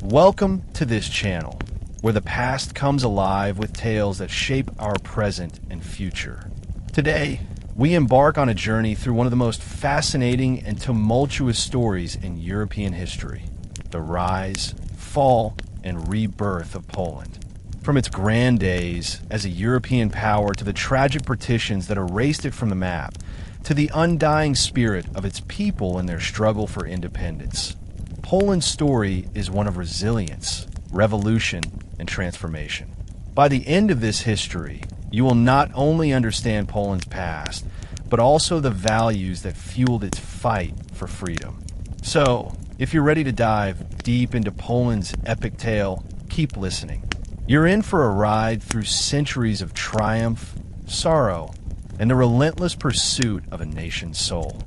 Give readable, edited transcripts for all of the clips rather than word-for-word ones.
Welcome to this channel, where the past comes alive with tales that shape our present and future. Today, we embark on a journey through one of the most fascinating and tumultuous stories in European history: the rise, fall, and rebirth of Poland. From its grand days as a European power to the tragic partitions that erased it from the map, to the undying spirit of its people in their struggle for independence. Poland's story is one of resilience, revolution, and transformation. By the end of this history, you will not only understand Poland's past, but also the values that fueled its fight for freedom. So, if you're ready to dive deep into Poland's epic tale, keep listening. You're in for a ride through centuries of triumph, sorrow, and the relentless pursuit of a nation's soul.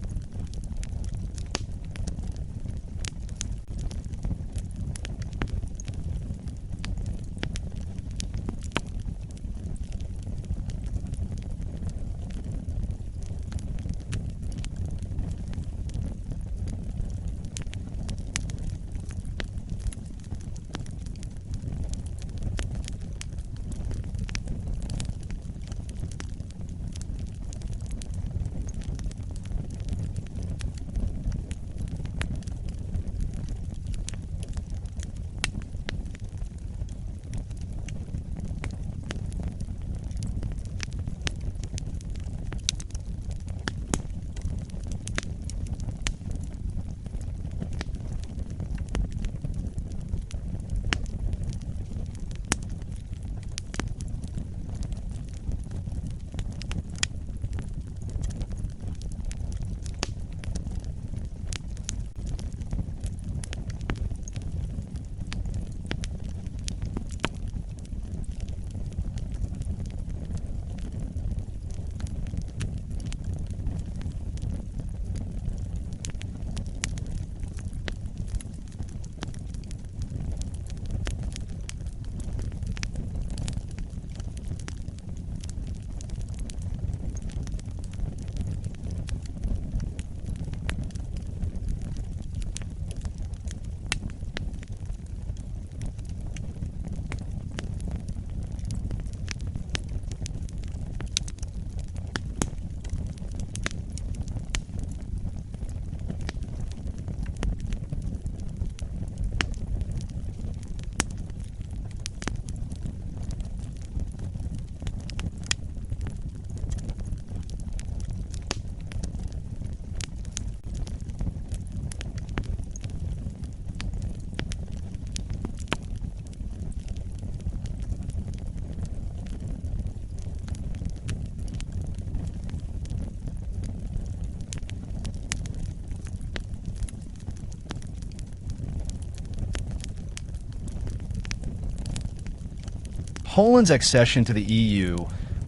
Poland's accession to the EU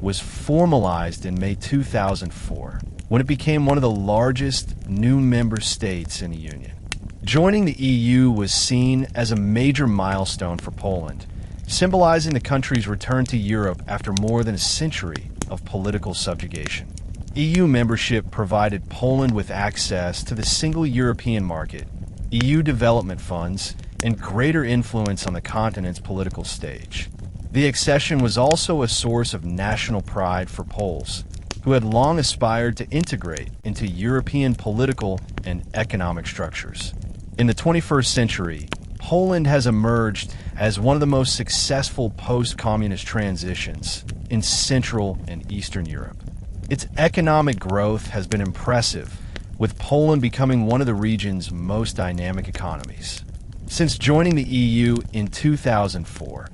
was formalized in May 2004, when it became one of the largest new member states in the Union. Joining the EU was seen as a major milestone for Poland, symbolizing the country's return to Europe after more than a century of political subjugation. EU membership provided Poland with access to the single European market, EU development funds, and greater influence on the continent's political stage. The accession was also a source of national pride for Poles, who had long aspired to integrate into European political and economic structures. In the 21st century, Poland has emerged as one of the most successful post-communist transitions in Central and Eastern Europe. Its economic growth has been impressive, with Poland becoming one of the region's most dynamic economies. Since joining the EU in 2004,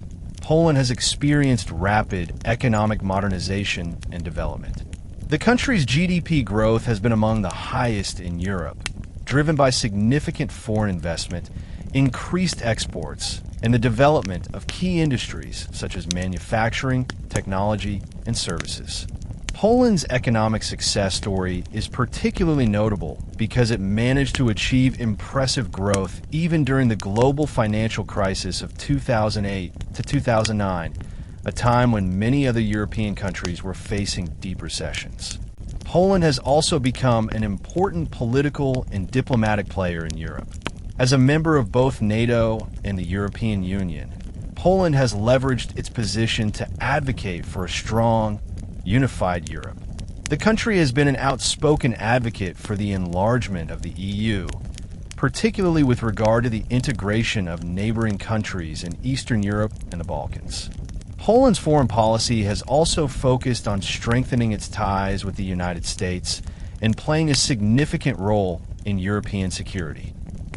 Poland has experienced rapid economic modernization and development. The country's GDP growth has been among the highest in Europe, driven by significant foreign investment, increased exports, and the development of key industries such as manufacturing, technology, and services. Poland's economic success story is particularly notable because it managed to achieve impressive growth even during the global financial crisis of 2008 to 2009, a time when many other European countries were facing deep recessions. Poland has also become an important political and diplomatic player in Europe. As a member of both NATO and the European Union, Poland has leveraged its position to advocate for a strong, unified Europe. The country has been an outspoken advocate for the enlargement of the EU, particularly with regard to the integration of neighboring countries in Eastern Europe and the Balkans. Poland's foreign policy has also focused on strengthening its ties with the United States and playing a significant role in European security.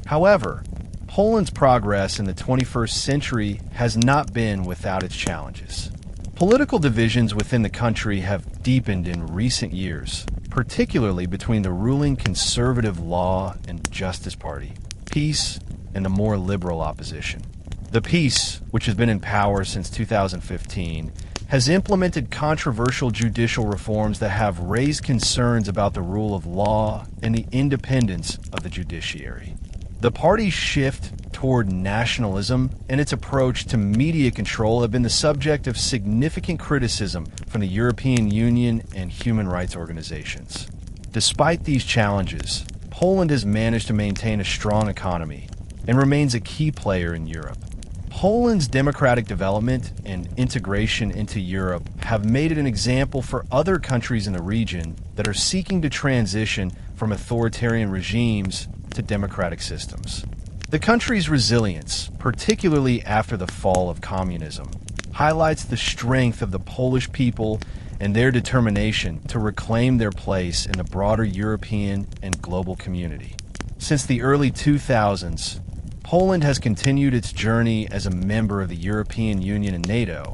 However, Poland's progress in the 21st century has not been without its challenges. Political divisions within the country have deepened in recent years, particularly between the ruling Conservative Law and Justice Party, PiS, and the more liberal opposition. The PiS, which has been in power since 2015, has implemented controversial judicial reforms that have raised concerns about the rule of law and the independence of the judiciary. The party's shift toward nationalism and its approach to media control have been the subject of significant criticism from the European Union and human rights organizations. Despite these challenges, Poland has managed to maintain a strong economy and remains a key player in Europe. Poland's democratic development and integration into Europe have made it an example for other countries in the region that are seeking to transition from authoritarian regimes to democratic systems. The country's resilience, particularly after the fall of communism, highlights the strength of the Polish people and their determination to reclaim their place in the broader European and global community. Since the early 2000s, Poland has continued its journey as a member of the European Union and NATO,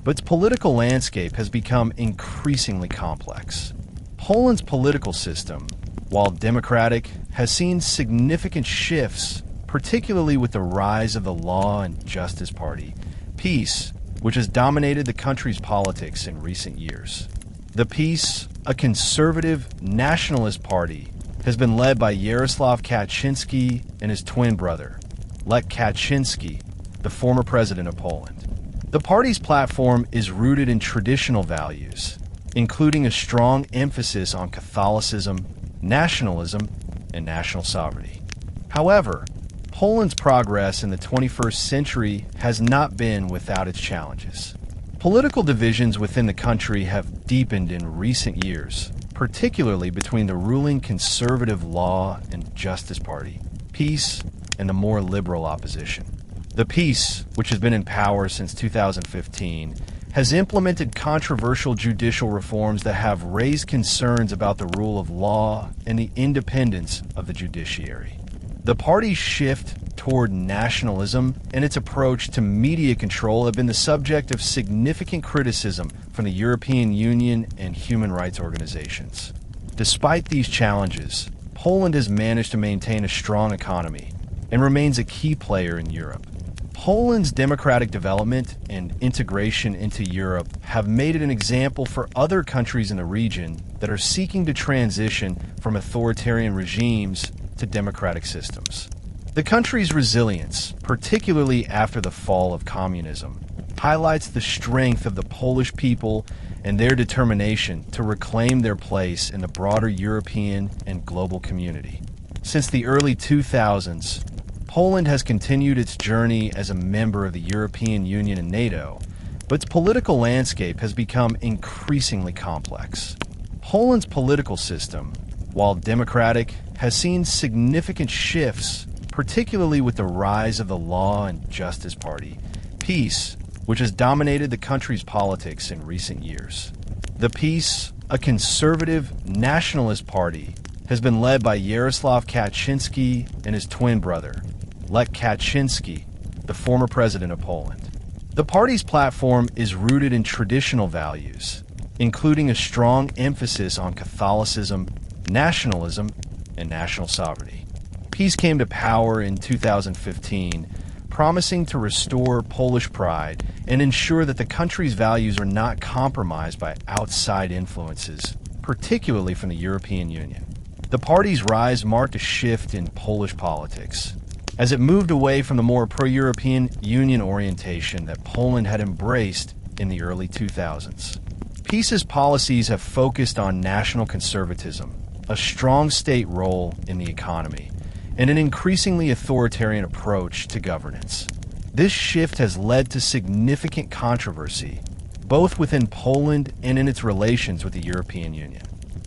but its political landscape has become increasingly complex. Poland's political system, while democratic, has seen significant shifts, particularly with the rise of the Law and Justice Party, PiS, which has dominated the country's politics in recent years. The PiS, a conservative nationalist party, has been led by Jarosław Kaczynski and his twin brother, Lech Kaczynski, the former president of Poland. The party's platform is rooted in traditional values, including a strong emphasis on Catholicism, nationalism, and national sovereignty. However, Poland's progress in the 21st century has not been without its challenges. Political divisions within the country have deepened in recent years, particularly between the ruling Conservative Law and Justice Party, PiS, and the more liberal opposition. The PiS, which has been in power since 2015, has implemented controversial judicial reforms that have raised concerns about the rule of law and the independence of the judiciary. The party's shift toward nationalism and its approach to media control have been the subject of significant criticism from the European Union and human rights organizations. Despite these challenges, Poland has managed to maintain a strong economy and remains a key player in Europe. Poland's democratic development and integration into Europe have made it an example for other countries in the region that are seeking to transition from authoritarian regimes to democratic systems. The country's resilience, particularly after the fall of communism, highlights the strength of the Polish people and their determination to reclaim their place in the broader European and global community. Since the early 2000s, Poland has continued its journey as a member of the European Union and NATO, but its political landscape has become increasingly complex. Poland's political system, while democratic, has seen significant shifts, particularly with the rise of the Law and Justice Party, PiS, which has dominated the country's politics in recent years. The PiS, a conservative nationalist party, has been led by Jarosław Kaczynski and his twin brother, Lech Kaczynski, the former president of Poland. The party's platform is rooted in traditional values, including a strong emphasis on Catholicism, nationalism, and national sovereignty. PiS came to power in 2015, promising to restore Polish pride and ensure that the country's values are not compromised by outside influences, particularly from the European Union. The party's rise marked a shift in Polish politics, as it moved away from the more pro-European Union orientation that Poland had embraced in the early 2000s. PiS's policies have focused on national conservatism, a strong state role in the economy, and an increasingly authoritarian approach to governance. This shift has led to significant controversy, both within Poland and in its relations with the European Union.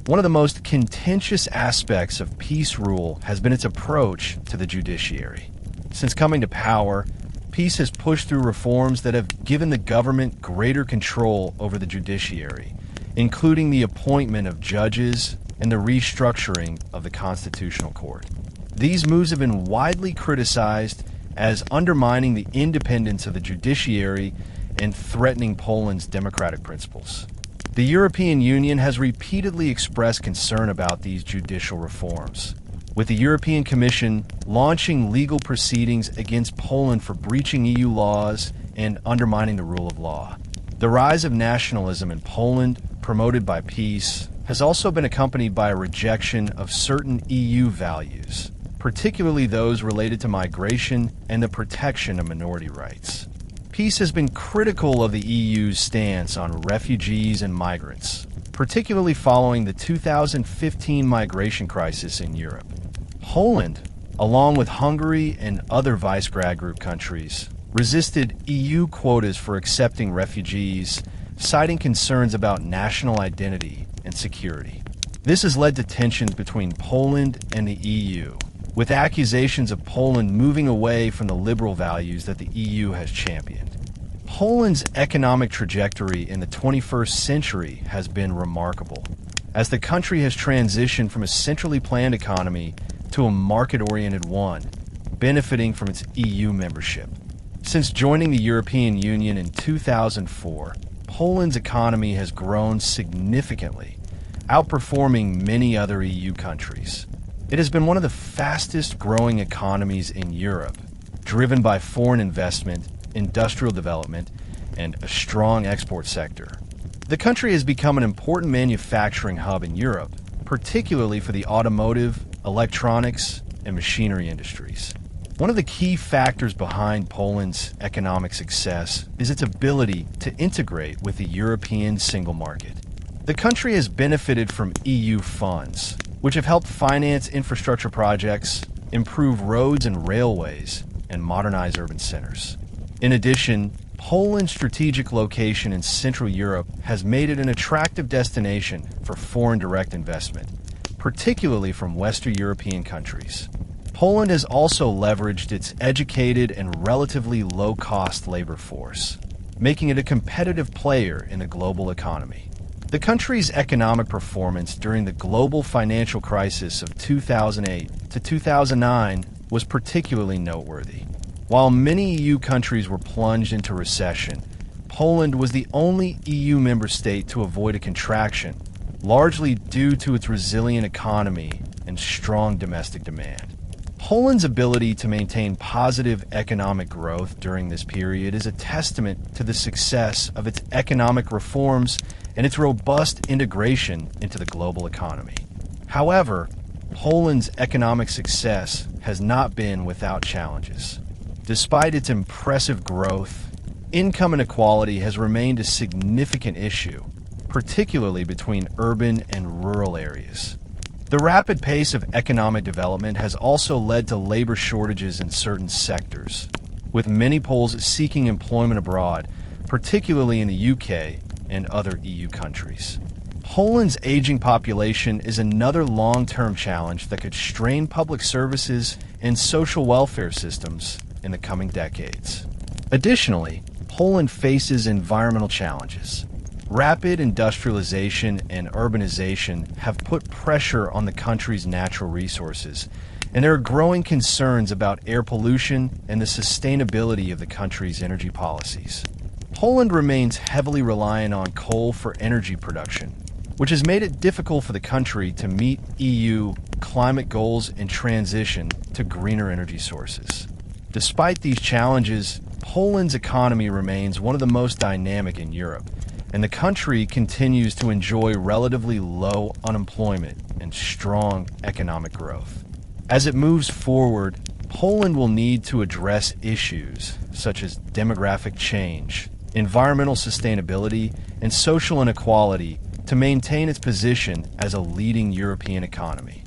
One of the most contentious aspects of PiS rule has been its approach to the judiciary. Since coming to power, PiS has pushed through reforms that have given the government greater control over the judiciary, including the appointment of judges and the restructuring of the Constitutional Court. These moves have been widely criticized as undermining the independence of the judiciary and threatening Poland's democratic principles. The European Union has repeatedly expressed concern about these judicial reforms, with the European Commission launching legal proceedings against Poland for breaching EU laws and undermining the rule of law. The rise of nationalism in Poland, promoted by PiS, has also been accompanied by a rejection of certain EU values, particularly those related to migration and the protection of minority rights. PiS has been critical of the EU's stance on refugees and migrants, particularly following the 2015 migration crisis in Europe. Poland, along with Hungary and other Visegrad Group countries, resisted EU quotas for accepting refugees, citing concerns about national identity and security. This has led to tensions between Poland and the EU, with accusations of Poland moving away from the liberal values that the EU has championed. Poland's economic trajectory in the 21st century has been remarkable, as the country has transitioned from a centrally planned economy to a market-oriented one, benefiting from its EU membership. Since joining the European Union in 2004, Poland's economy has grown significantly, outperforming many other EU countries. It has been one of the fastest-growing economies in Europe, driven by foreign investment, industrial development, and a strong export sector. The country has become an important manufacturing hub in Europe, particularly for the automotive, electronics, and machinery industries. One of the key factors behind Poland's economic success is its ability to integrate with the European single market. The country has benefited from EU funds, which have helped finance infrastructure projects, improve roads and railways, and modernize urban centers. In addition, Poland's strategic location in Central Europe has made it an attractive destination for foreign direct investment, particularly from Western European countries. Poland has also leveraged its educated and relatively low-cost labor force, making it a competitive player in the global economy. The country's economic performance during the global financial crisis of 2008 to 2009 was particularly noteworthy. While many EU countries were plunged into recession, Poland was the only EU member state to avoid a contraction, largely due to its resilient economy and strong domestic demand. Poland's ability to maintain positive economic growth during this period is a testament to the success of its economic reforms and its robust integration into the global economy. However, Poland's economic success has not been without challenges. Despite its impressive growth, income inequality has remained a significant issue, particularly between urban and rural areas. The rapid pace of economic development has also led to labor shortages in certain sectors, with many Poles seeking employment abroad, particularly in the UK and other EU countries. Poland's aging population is another long-term challenge that could strain public services and social welfare systems in the coming decades. Additionally, Poland faces environmental challenges. Rapid industrialization and urbanization have put pressure on the country's natural resources, and there are growing concerns about air pollution and the sustainability of the country's energy policies. Poland remains heavily reliant on coal for energy production, which has made it difficult for the country to meet EU climate goals and transition to greener energy sources. Despite these challenges, Poland's economy remains one of the most dynamic in Europe, and the country continues to enjoy relatively low unemployment and strong economic growth. As it moves forward, Poland will need to address issues such as demographic change, environmental sustainability, and social inequality to maintain its position as a leading European economy.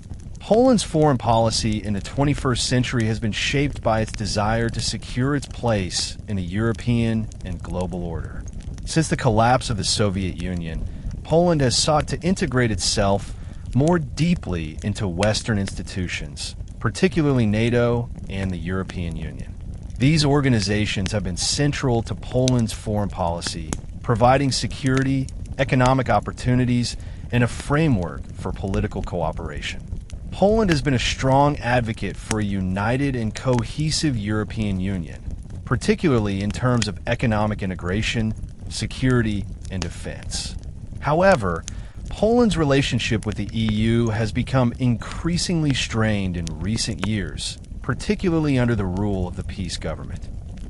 Poland's foreign policy in the 21st century has been shaped by its desire to secure its place in a European and global order. Since the collapse of the Soviet Union, Poland has sought to integrate itself more deeply into Western institutions, particularly NATO and the European Union. These organizations have been central to Poland's foreign policy, providing security, economic opportunities, and a framework for political cooperation. Poland has been a strong advocate for a united and cohesive European Union, particularly in terms of economic integration, security, and defense. However, Poland's relationship with the EU has become increasingly strained in recent years, particularly under the rule of the PiS government.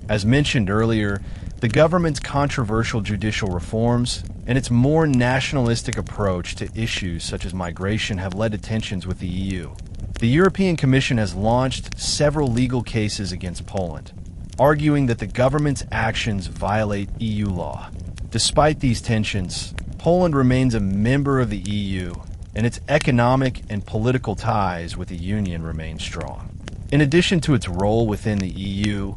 As mentioned earlier, the government's controversial judicial reforms and its more nationalistic approach to issues such as migration have led to tensions with the EU. The European Commission has launched several legal cases against Poland, arguing that the government's actions violate EU law. Despite these tensions, Poland remains a member of the EU, and its economic and political ties with the Union remain strong. In addition to its role within the EU,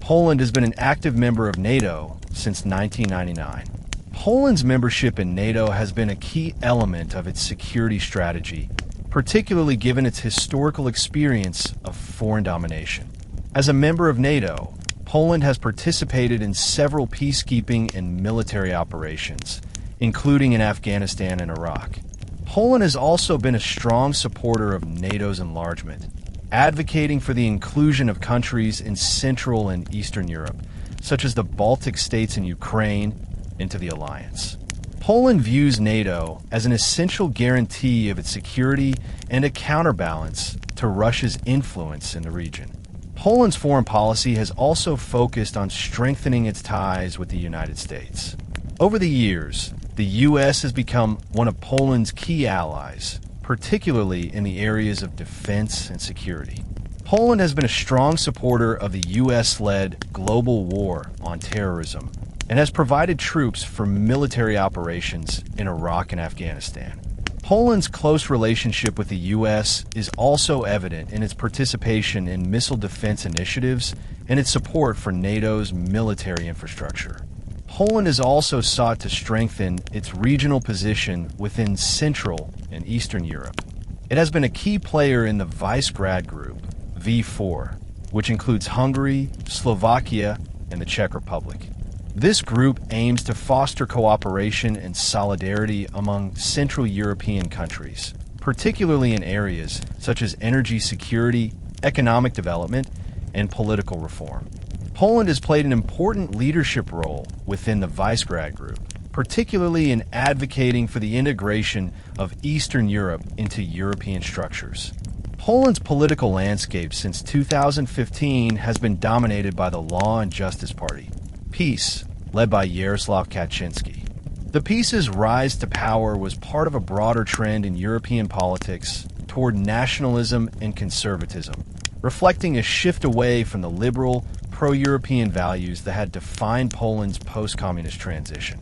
Poland has been an active member of NATO since 1999. Poland's membership in NATO has been a key element of its security strategy, particularly given its historical experience of foreign domination. As a member of NATO, Poland has participated in several peacekeeping and military operations, including in Afghanistan and Iraq. Poland has also been a strong supporter of NATO's enlargement, advocating for the inclusion of countries in Central and Eastern Europe, such as the Baltic states and Ukraine, into the alliance. Poland views NATO as an essential guarantee of its security and a counterbalance to Russia's influence in the region. Poland's foreign policy has also focused on strengthening its ties with the United States. Over the years, the U.S. has become one of Poland's key allies, particularly in the areas of defense and security. Poland has been a strong supporter of the U.S.-led global war on terrorism and has provided troops for military operations in Iraq and Afghanistan. Poland's close relationship with the U.S. is also evident in its participation in missile defense initiatives and its support for NATO's military infrastructure. Poland has also sought to strengthen its regional position within Central and Eastern Europe. It has been a key player in the Visegrad Group, V4, which includes Hungary, Slovakia, and the Czech Republic. This group aims to foster cooperation and solidarity among Central European countries, particularly in areas such as energy security, economic development, and political reform. Poland has played an important leadership role within the Visegrad Group, particularly in advocating for the integration of Eastern Europe into European structures. Poland's political landscape since 2015 has been dominated by the Law and Justice Party, PiS, led by Jarosław Kaczynski. The PiS's rise to power was part of a broader trend in European politics toward nationalism and conservatism, reflecting a shift away from the liberal, pro-European values that had defined Poland's post-communist transition.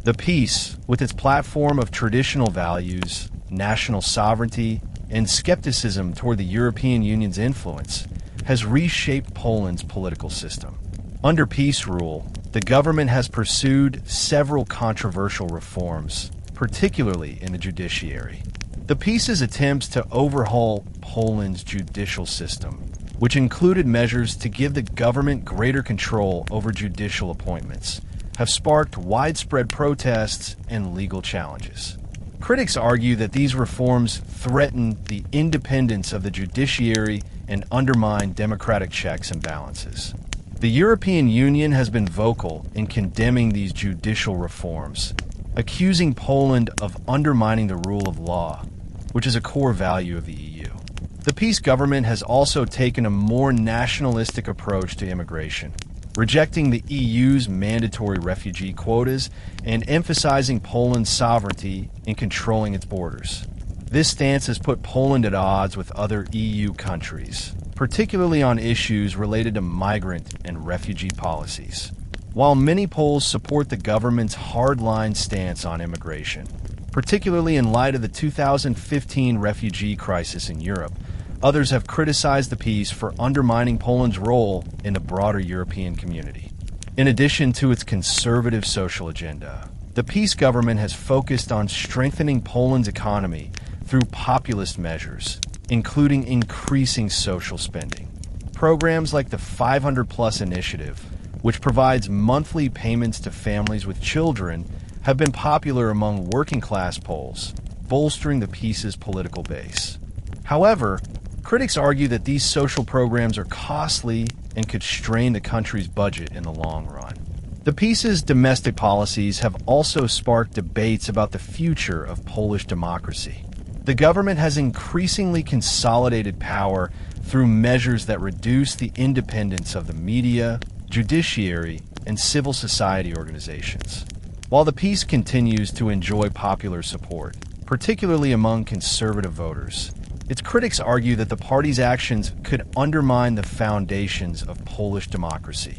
The PiS, with its platform of traditional values, national sovereignty, and skepticism toward the European Union's influence, has reshaped Poland's political system. Under PiS rule, the government has pursued several controversial reforms, particularly in the judiciary. The PiS's attempts to overhaul Poland's judicial system, which included measures to give the government greater control over judicial appointments, have sparked widespread protests and legal challenges. Critics argue that these reforms threaten the independence of the judiciary and undermine democratic checks and balances. The European Union has been vocal in condemning these judicial reforms, accusing Poland of undermining the rule of law, which is a core value of the EU. The PiS government has also taken a more nationalistic approach to immigration, rejecting the EU's mandatory refugee quotas and emphasizing Poland's sovereignty in controlling its borders. This stance has put Poland at odds with other EU countries, particularly on issues related to migrant and refugee policies. While many Poles support the government's hardline stance on immigration, particularly in light of the 2015 refugee crisis in Europe. Others have criticized the peace for undermining Poland's role in the broader European community. In addition to its conservative social agenda, the peace government has focused on strengthening Poland's economy through populist measures, including increasing social spending. Programs like the 500+ initiative, which provides monthly payments to families with children, have been popular among working-class Poles, bolstering the peace's political base. However, critics argue that these social programs are costly and could strain the country's budget in the long run. The peace's domestic policies have also sparked debates about the future of Polish democracy. The government has increasingly consolidated power through measures that reduce the independence of the media, judiciary, and civil society organizations. While the peace continues to enjoy popular support, particularly among conservative voters, its critics argue that the party's actions could undermine the foundations of Polish democracy.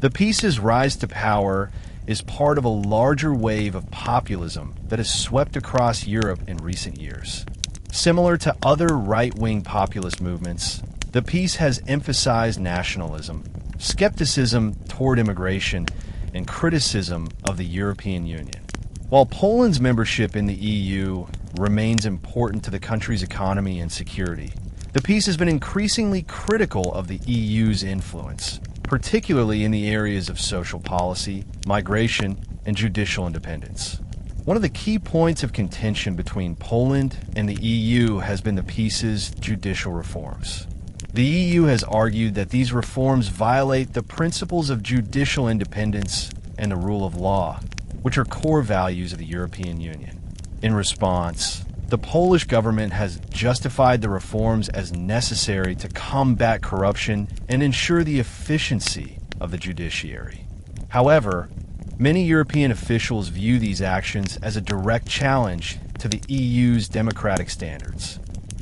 The peace's rise to power is part of a larger wave of populism that has swept across Europe in recent years. Similar to other right-wing populist movements, the peace has emphasized nationalism, skepticism toward immigration, and criticism of the European Union. While Poland's membership in the EU remains important to the country's economy and security, the peace has been increasingly critical of the EU's influence, particularly in the areas of social policy, migration, and judicial independence. One of the key points of contention between Poland and the EU has been the peace's judicial reforms. The EU has argued that these reforms violate the principles of judicial independence and the rule of law, which are core values of the European Union. In response, the Polish government has justified the reforms as necessary to combat corruption and ensure the efficiency of the judiciary. However, many European officials view these actions as a direct challenge to the EU's democratic standards.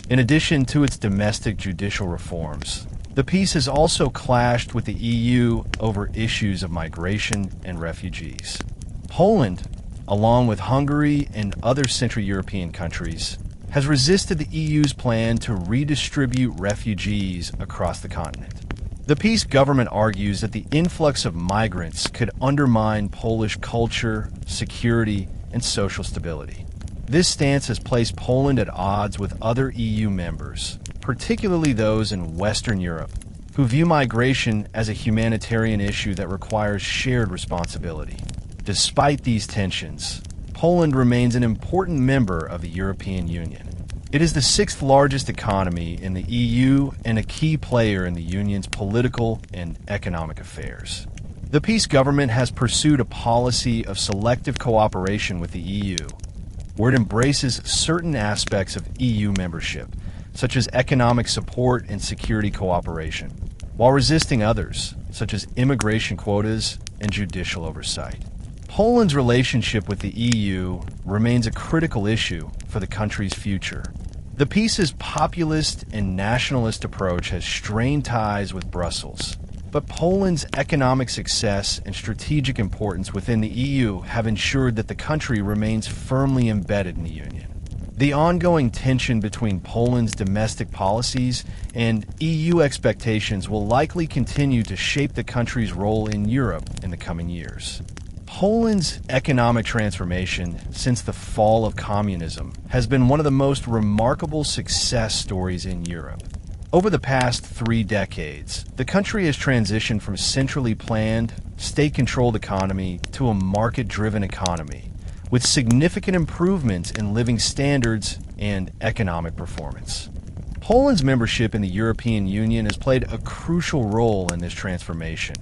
In addition to its domestic judicial reforms, the peace has also clashed with the EU over issues of migration and refugees. Poland, along with Hungary and other Central European countries, has resisted the EU's plan to redistribute refugees across the continent. The peace government argues that the influx of migrants could undermine Polish culture, security, and social stability. This stance has placed Poland at odds with other EU members, particularly those in Western Europe, who view migration as a humanitarian issue that requires shared responsibility. Despite these tensions, Poland remains an important member of the European Union. It is the sixth largest economy in the EU and a key player in the Union's political and economic affairs. The peace government has pursued a policy of selective cooperation with the EU, where it embraces certain aspects of EU membership, such as economic support and security cooperation, while resisting others, such as immigration quotas and judicial oversight. Poland's relationship with the EU remains a critical issue for the country's future. The peace's populist and nationalist approach has strained ties with Brussels, but Poland's economic success and strategic importance within the EU have ensured that the country remains firmly embedded in the Union. The ongoing tension between Poland's domestic policies and EU expectations will likely continue to shape the country's role in Europe in the coming years. Poland's economic transformation since the fall of communism has been one of the most remarkable success stories in Europe. Over the past 3 decades, the country has transitioned from a centrally planned, state-controlled economy to a market-driven economy, with significant improvements in living standards and economic performance. Poland's membership in the European Union has played a crucial role in this transformation,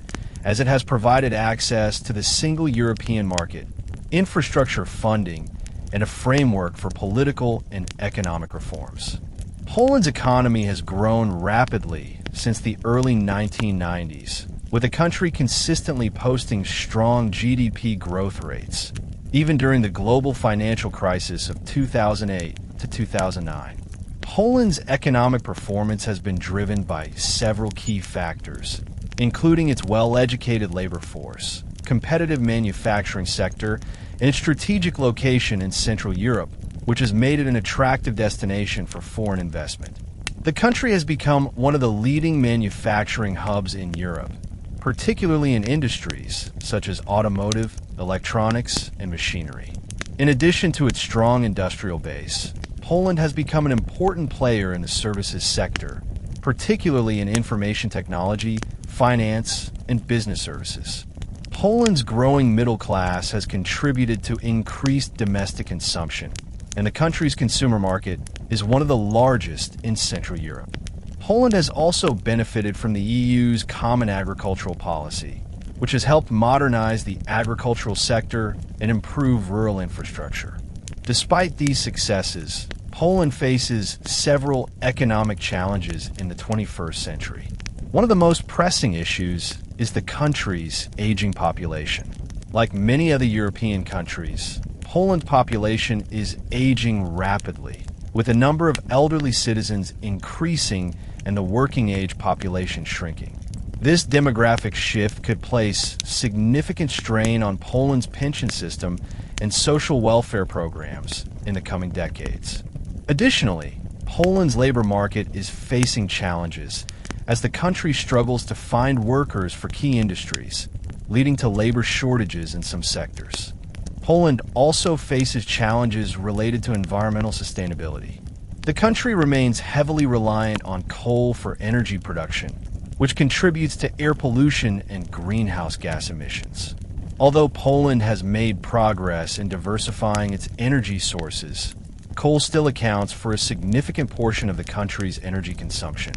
as it has provided access to the single European market, infrastructure funding, and a framework for political and economic reforms. Poland's economy has grown rapidly since the early 1990s, with the country consistently posting strong GDP growth rates, even during the global financial crisis of 2008 to 2009. Poland's economic performance has been driven by several key factors, including its well-educated labor force, competitive manufacturing sector, and its strategic location in Central Europe, which has made it an attractive destination for foreign investment. The country has become one of the leading manufacturing hubs in Europe, particularly in industries such as automotive, electronics, and machinery. In addition to its strong industrial base, Poland has become an important player in the services sector, particularly in information technology, finance, and business services. Poland's growing middle class has contributed to increased domestic consumption, and the country's consumer market is one of the largest in Central Europe. Poland has also benefited from the EU's Common Agricultural Policy, which has helped modernize the agricultural sector and improve rural infrastructure. Despite these successes, Poland faces several economic challenges in the 21st century. One of the most pressing issues is the country's aging population. Like many other European countries, Poland's population is aging rapidly, with the number of elderly citizens increasing and the working age population shrinking. This demographic shift could place significant strain on Poland's pension system and social welfare programs in the coming decades. Additionally, Poland's labor market is facing challenges as the country struggles to find workers for key industries, leading to labor shortages in some sectors. Poland also faces challenges related to environmental sustainability. The country remains heavily reliant on coal for energy production, which contributes to air pollution and greenhouse gas emissions. Although Poland has made progress in diversifying its energy sources, coal still accounts for a significant portion of the country's energy consumption.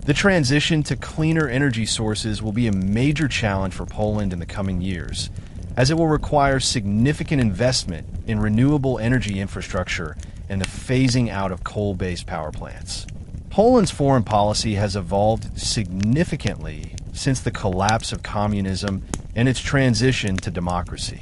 The transition to cleaner energy sources will be a major challenge for Poland in the coming years, as it will require significant investment in renewable energy infrastructure and the phasing out of coal-based power plants. Poland's foreign policy has evolved significantly since the collapse of communism and its transition to democracy.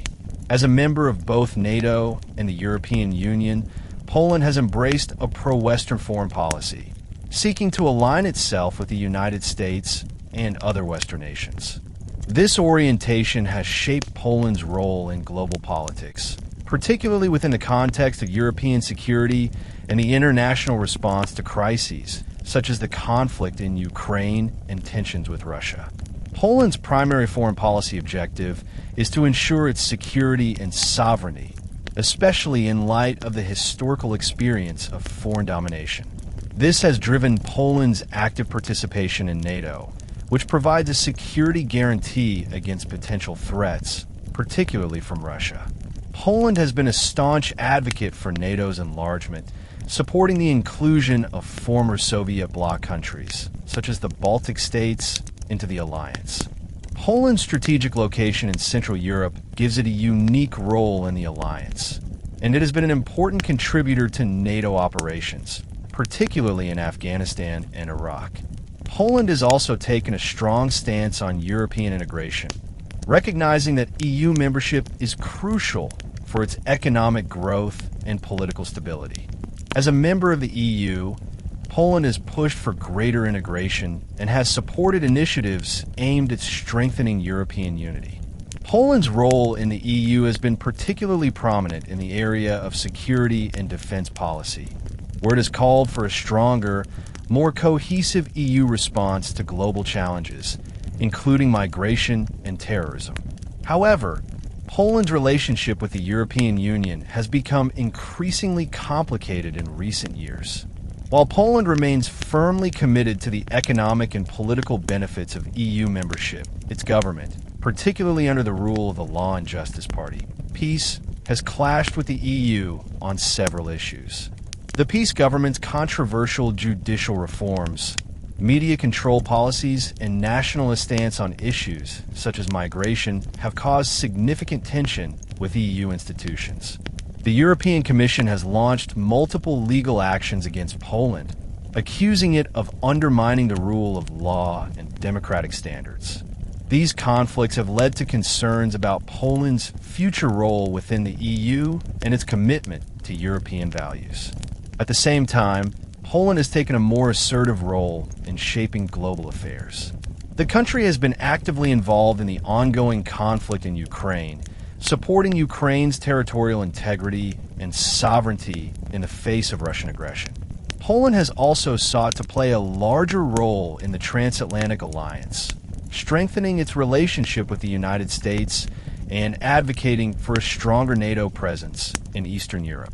As a member of both NATO and the European Union, Poland has embraced a pro-Western foreign policy, seeking to align itself with the United States and other Western nations. This orientation has shaped Poland's role in global politics, particularly within the context of European security and the international response to crises, such as the conflict in Ukraine and tensions with Russia. Poland's primary foreign policy objective is to ensure its security and sovereignty, especially in light of the historical experience of foreign domination. This has driven Poland's active participation in NATO, which provides a security guarantee against potential threats, particularly from Russia. Poland has been a staunch advocate for NATO's enlargement, supporting the inclusion of former Soviet bloc countries, such as the Baltic states, into the alliance. Poland's strategic location in Central Europe gives it a unique role in the alliance, and it has been an important contributor to NATO operations, particularly in Afghanistan and Iraq. Poland has also taken a strong stance on European integration, recognizing that EU membership is crucial for its economic growth and political stability. As a member of the EU, Poland has pushed for greater integration and has supported initiatives aimed at strengthening European unity. Poland's role in the EU has been particularly prominent in the area of security and defense policy, where it has called for a stronger, more cohesive EU response to global challenges, including migration and terrorism. However, Poland's relationship with the European Union has become increasingly complicated in recent years. While Poland remains firmly committed to the economic and political benefits of EU membership, its government, particularly under the rule of the Law and Justice Party, PiS, has clashed with the EU on several issues. The PiS government's controversial judicial reforms, media control policies, and nationalist stance on issues such as migration have caused significant tension with EU institutions. The European Commission has launched multiple legal actions against Poland, accusing it of undermining the rule of law and democratic standards. These conflicts have led to concerns about Poland's future role within the EU and its commitment to European values. At the same time, Poland has taken a more assertive role in shaping global affairs. The country has been actively involved in the ongoing conflict in Ukraine, supporting Ukraine's territorial integrity and sovereignty in the face of Russian aggression. Poland has also sought to play a larger role in the transatlantic alliance, strengthening its relationship with the United States and advocating for a stronger NATO presence in Eastern Europe.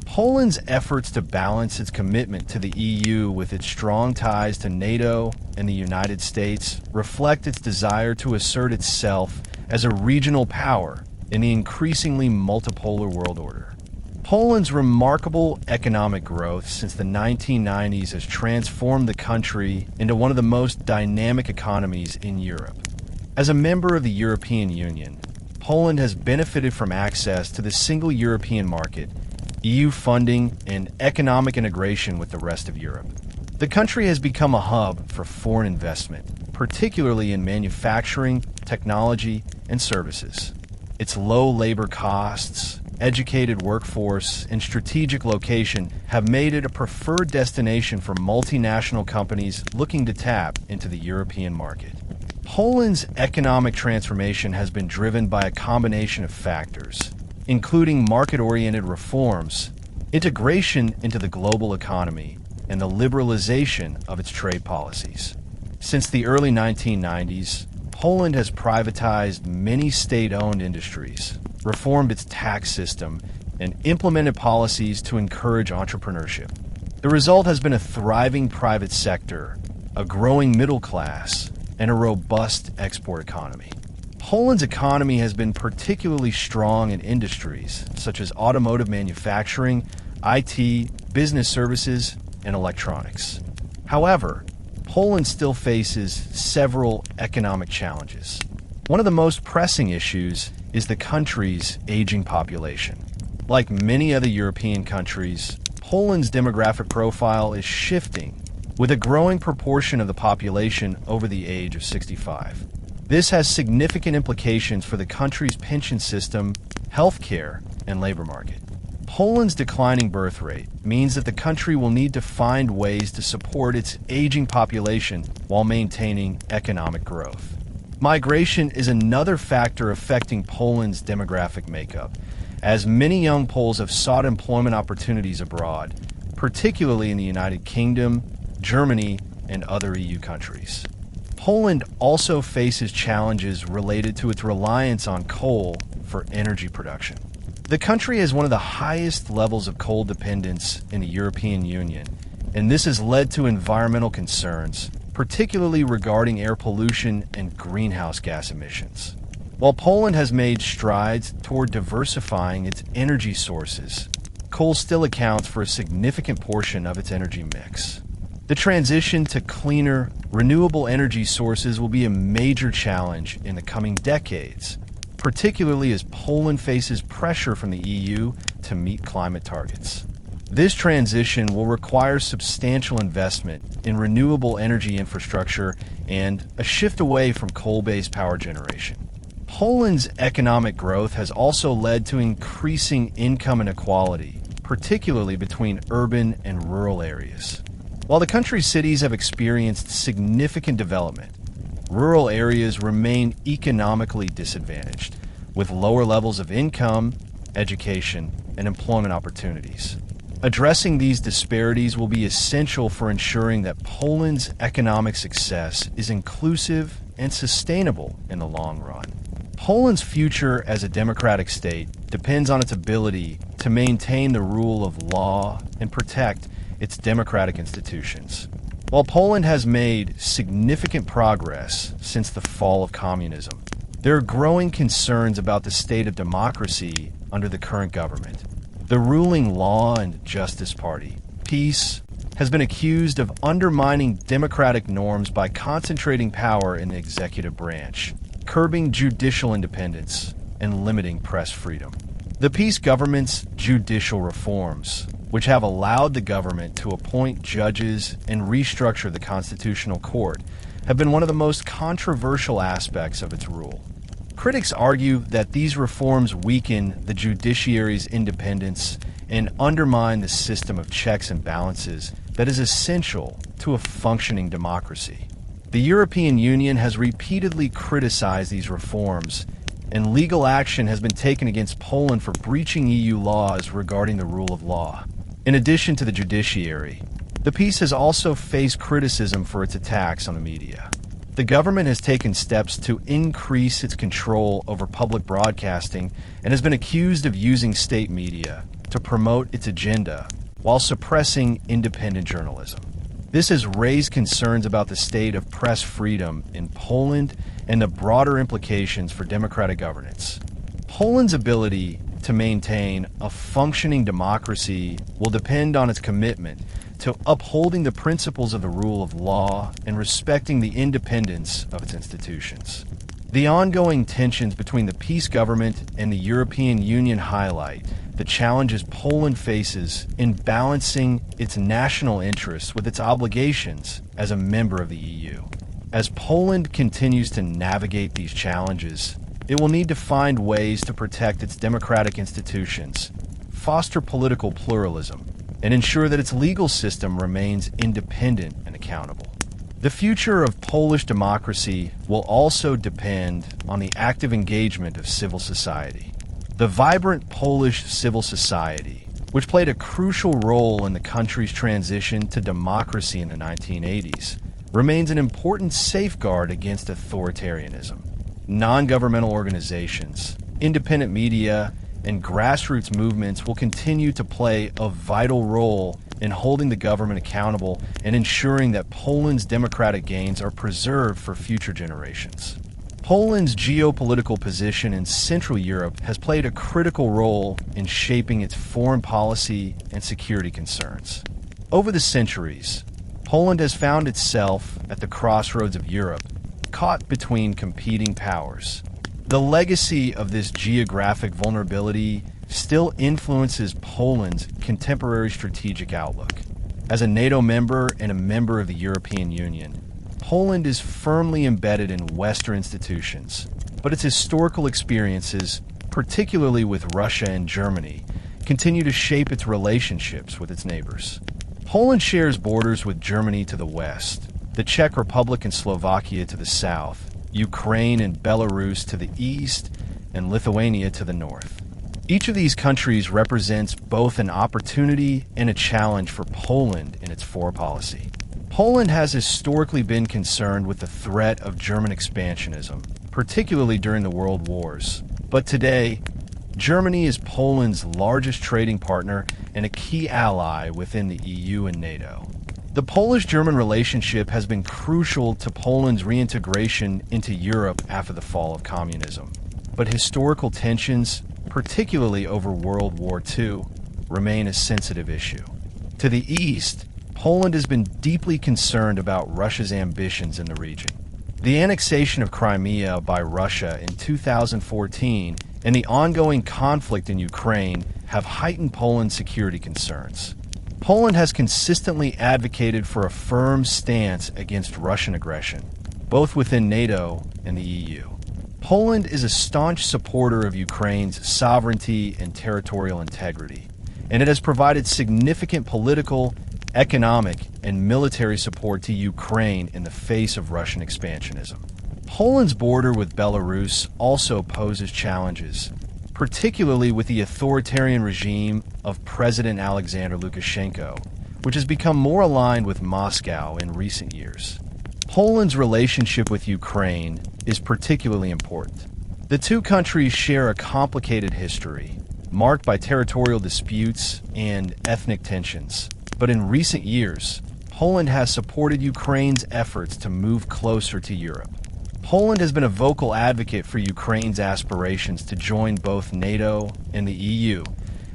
Poland's efforts to balance its commitment to the EU with its strong ties to NATO and the United States reflect its desire to assert itself as a regional power in the increasingly multipolar world order. Poland's remarkable economic growth since the 1990s has transformed the country into one of the most dynamic economies in Europe. As a member of the European Union, Poland has benefited from access to the single European market, EU funding, and economic integration with the rest of Europe. The country has become a hub for foreign investment, particularly in manufacturing, technology, and services. Its low labor costs, educated workforce, and strategic location have made it a preferred destination for multinational companies looking to tap into the European market. Poland's economic transformation has been driven by a combination of factors, including market-oriented reforms, integration into the global economy, and the liberalization of its trade policies. Since the early 1990s, Poland has privatized many state-owned industries, reformed its tax system, and implemented policies to encourage entrepreneurship. The result has been a thriving private sector, a growing middle class, and a robust export economy. Poland's economy has been particularly strong in industries such as automotive manufacturing, IT, business services, and electronics. However, Poland still faces several economic challenges. One of the most pressing issues is the country's aging population. Like many other European countries, Poland's demographic profile is shifting, with a growing proportion of the population over the age of 65. This has significant implications for the country's pension system, healthcare, and labor market. Poland's declining birth rate means that the country will need to find ways to support its aging population while maintaining economic growth. Migration is another factor affecting Poland's demographic makeup, as many young Poles have sought employment opportunities abroad, particularly in the United Kingdom, Germany, and other EU countries. Poland also faces challenges related to its reliance on coal for energy production. The country has one of the highest levels of coal dependence in the European Union, and this has led to environmental concerns, particularly regarding air pollution and greenhouse gas emissions. While Poland has made strides toward diversifying its energy sources, coal still accounts for a significant portion of its energy mix. The transition to cleaner, renewable energy sources will be a major challenge in the coming decades, particularly as Poland faces pressure from the EU to meet climate targets. This transition will require substantial investment in renewable energy infrastructure and a shift away from coal-based power generation. Poland's economic growth has also led to increasing income inequality, particularly between urban and rural areas. While the country's cities have experienced significant development, rural areas remain economically disadvantaged, with lower levels of income, education, and employment opportunities. Addressing these disparities will be essential for ensuring that Poland's economic success is inclusive and sustainable in the long run. Poland's future as a democratic state depends on its ability to maintain the rule of law and protect its democratic institutions. While Poland has made significant progress since the fall of communism, there are growing concerns about the state of democracy under the current government. The ruling Law and Justice Party, PiS, has been accused of undermining democratic norms by concentrating power in the executive branch, curbing judicial independence, and limiting press freedom. The PiS government's judicial reforms, which have allowed the government to appoint judges and restructure the Constitutional Court, have been one of the most controversial aspects of its rule. Critics argue that these reforms weaken the judiciary's independence and undermine the system of checks and balances that is essential to a functioning democracy. The European Union has repeatedly criticized these reforms, and legal action has been taken against Poland for breaching EU laws regarding the rule of law. In addition to the judiciary, the peace has also faced criticism for its attacks on the media. The government has taken steps to increase its control over public broadcasting and has been accused of using state media to promote its agenda while suppressing independent journalism. This has raised concerns about the state of press freedom in Poland and the broader implications for democratic governance. Poland's ability to maintain a functioning democracy will depend on its commitment to upholding the principles of the rule of law and respecting the independence of its institutions. The ongoing tensions between the peace government and the European Union highlight the challenges Poland faces in balancing its national interests with its obligations as a member of the EU. As Poland continues to navigate these challenges, it will need to find ways to protect its democratic institutions, foster political pluralism, and ensure that its legal system remains independent and accountable. The future of Polish democracy will also depend on the active engagement of civil society. The vibrant Polish civil society, which played a crucial role in the country's transition to democracy in the 1980s, remains an important safeguard against authoritarianism. Non-governmental organizations, independent media, and grassroots movements will continue to play a vital role in holding the government accountable and ensuring that Poland's democratic gains are preserved for future generations. Poland's geopolitical position in Central Europe has played a critical role in shaping its foreign policy and security concerns. Over the centuries, Poland has found itself at the crossroads of Europe, caught between competing powers. The legacy of this geographic vulnerability still influences Poland's contemporary strategic outlook. As a NATO member and a member of the European Union, Poland is firmly embedded in Western institutions, but its historical experiences, particularly with Russia and Germany, continue to shape its relationships with its neighbors. Poland shares borders with Germany to the west, the Czech Republic and Slovakia to the south, Ukraine and Belarus to the east, and Lithuania to the north. Each of these countries represents both an opportunity and a challenge for Poland in its foreign policy. Poland has historically been concerned with the threat of German expansionism, particularly during the World Wars. But today, Germany is Poland's largest trading partner and a key ally within the EU and NATO. The Polish-German relationship has been crucial to Poland's reintegration into Europe after the fall of communism. But historical tensions, particularly over World War II, remain a sensitive issue. To the east, Poland has been deeply concerned about Russia's ambitions in the region. The annexation of Crimea by Russia in 2014 and the ongoing conflict in Ukraine have heightened Poland's security concerns. Poland has consistently advocated for a firm stance against Russian aggression, both within NATO and the EU. Poland is a staunch supporter of Ukraine's sovereignty and territorial integrity, and it has provided significant political, economic, and military support to Ukraine in the face of Russian expansionism. Poland's border with Belarus also poses challenges, particularly with the authoritarian regime of President Alexander Lukashenko, which has become more aligned with Moscow in recent years. Poland's relationship with Ukraine is particularly important. The two countries share a complicated history, marked by territorial disputes and ethnic tensions. But in recent years, Poland has supported Ukraine's efforts to move closer to Europe. Poland has been a vocal advocate for Ukraine's aspirations to join both NATO and the EU,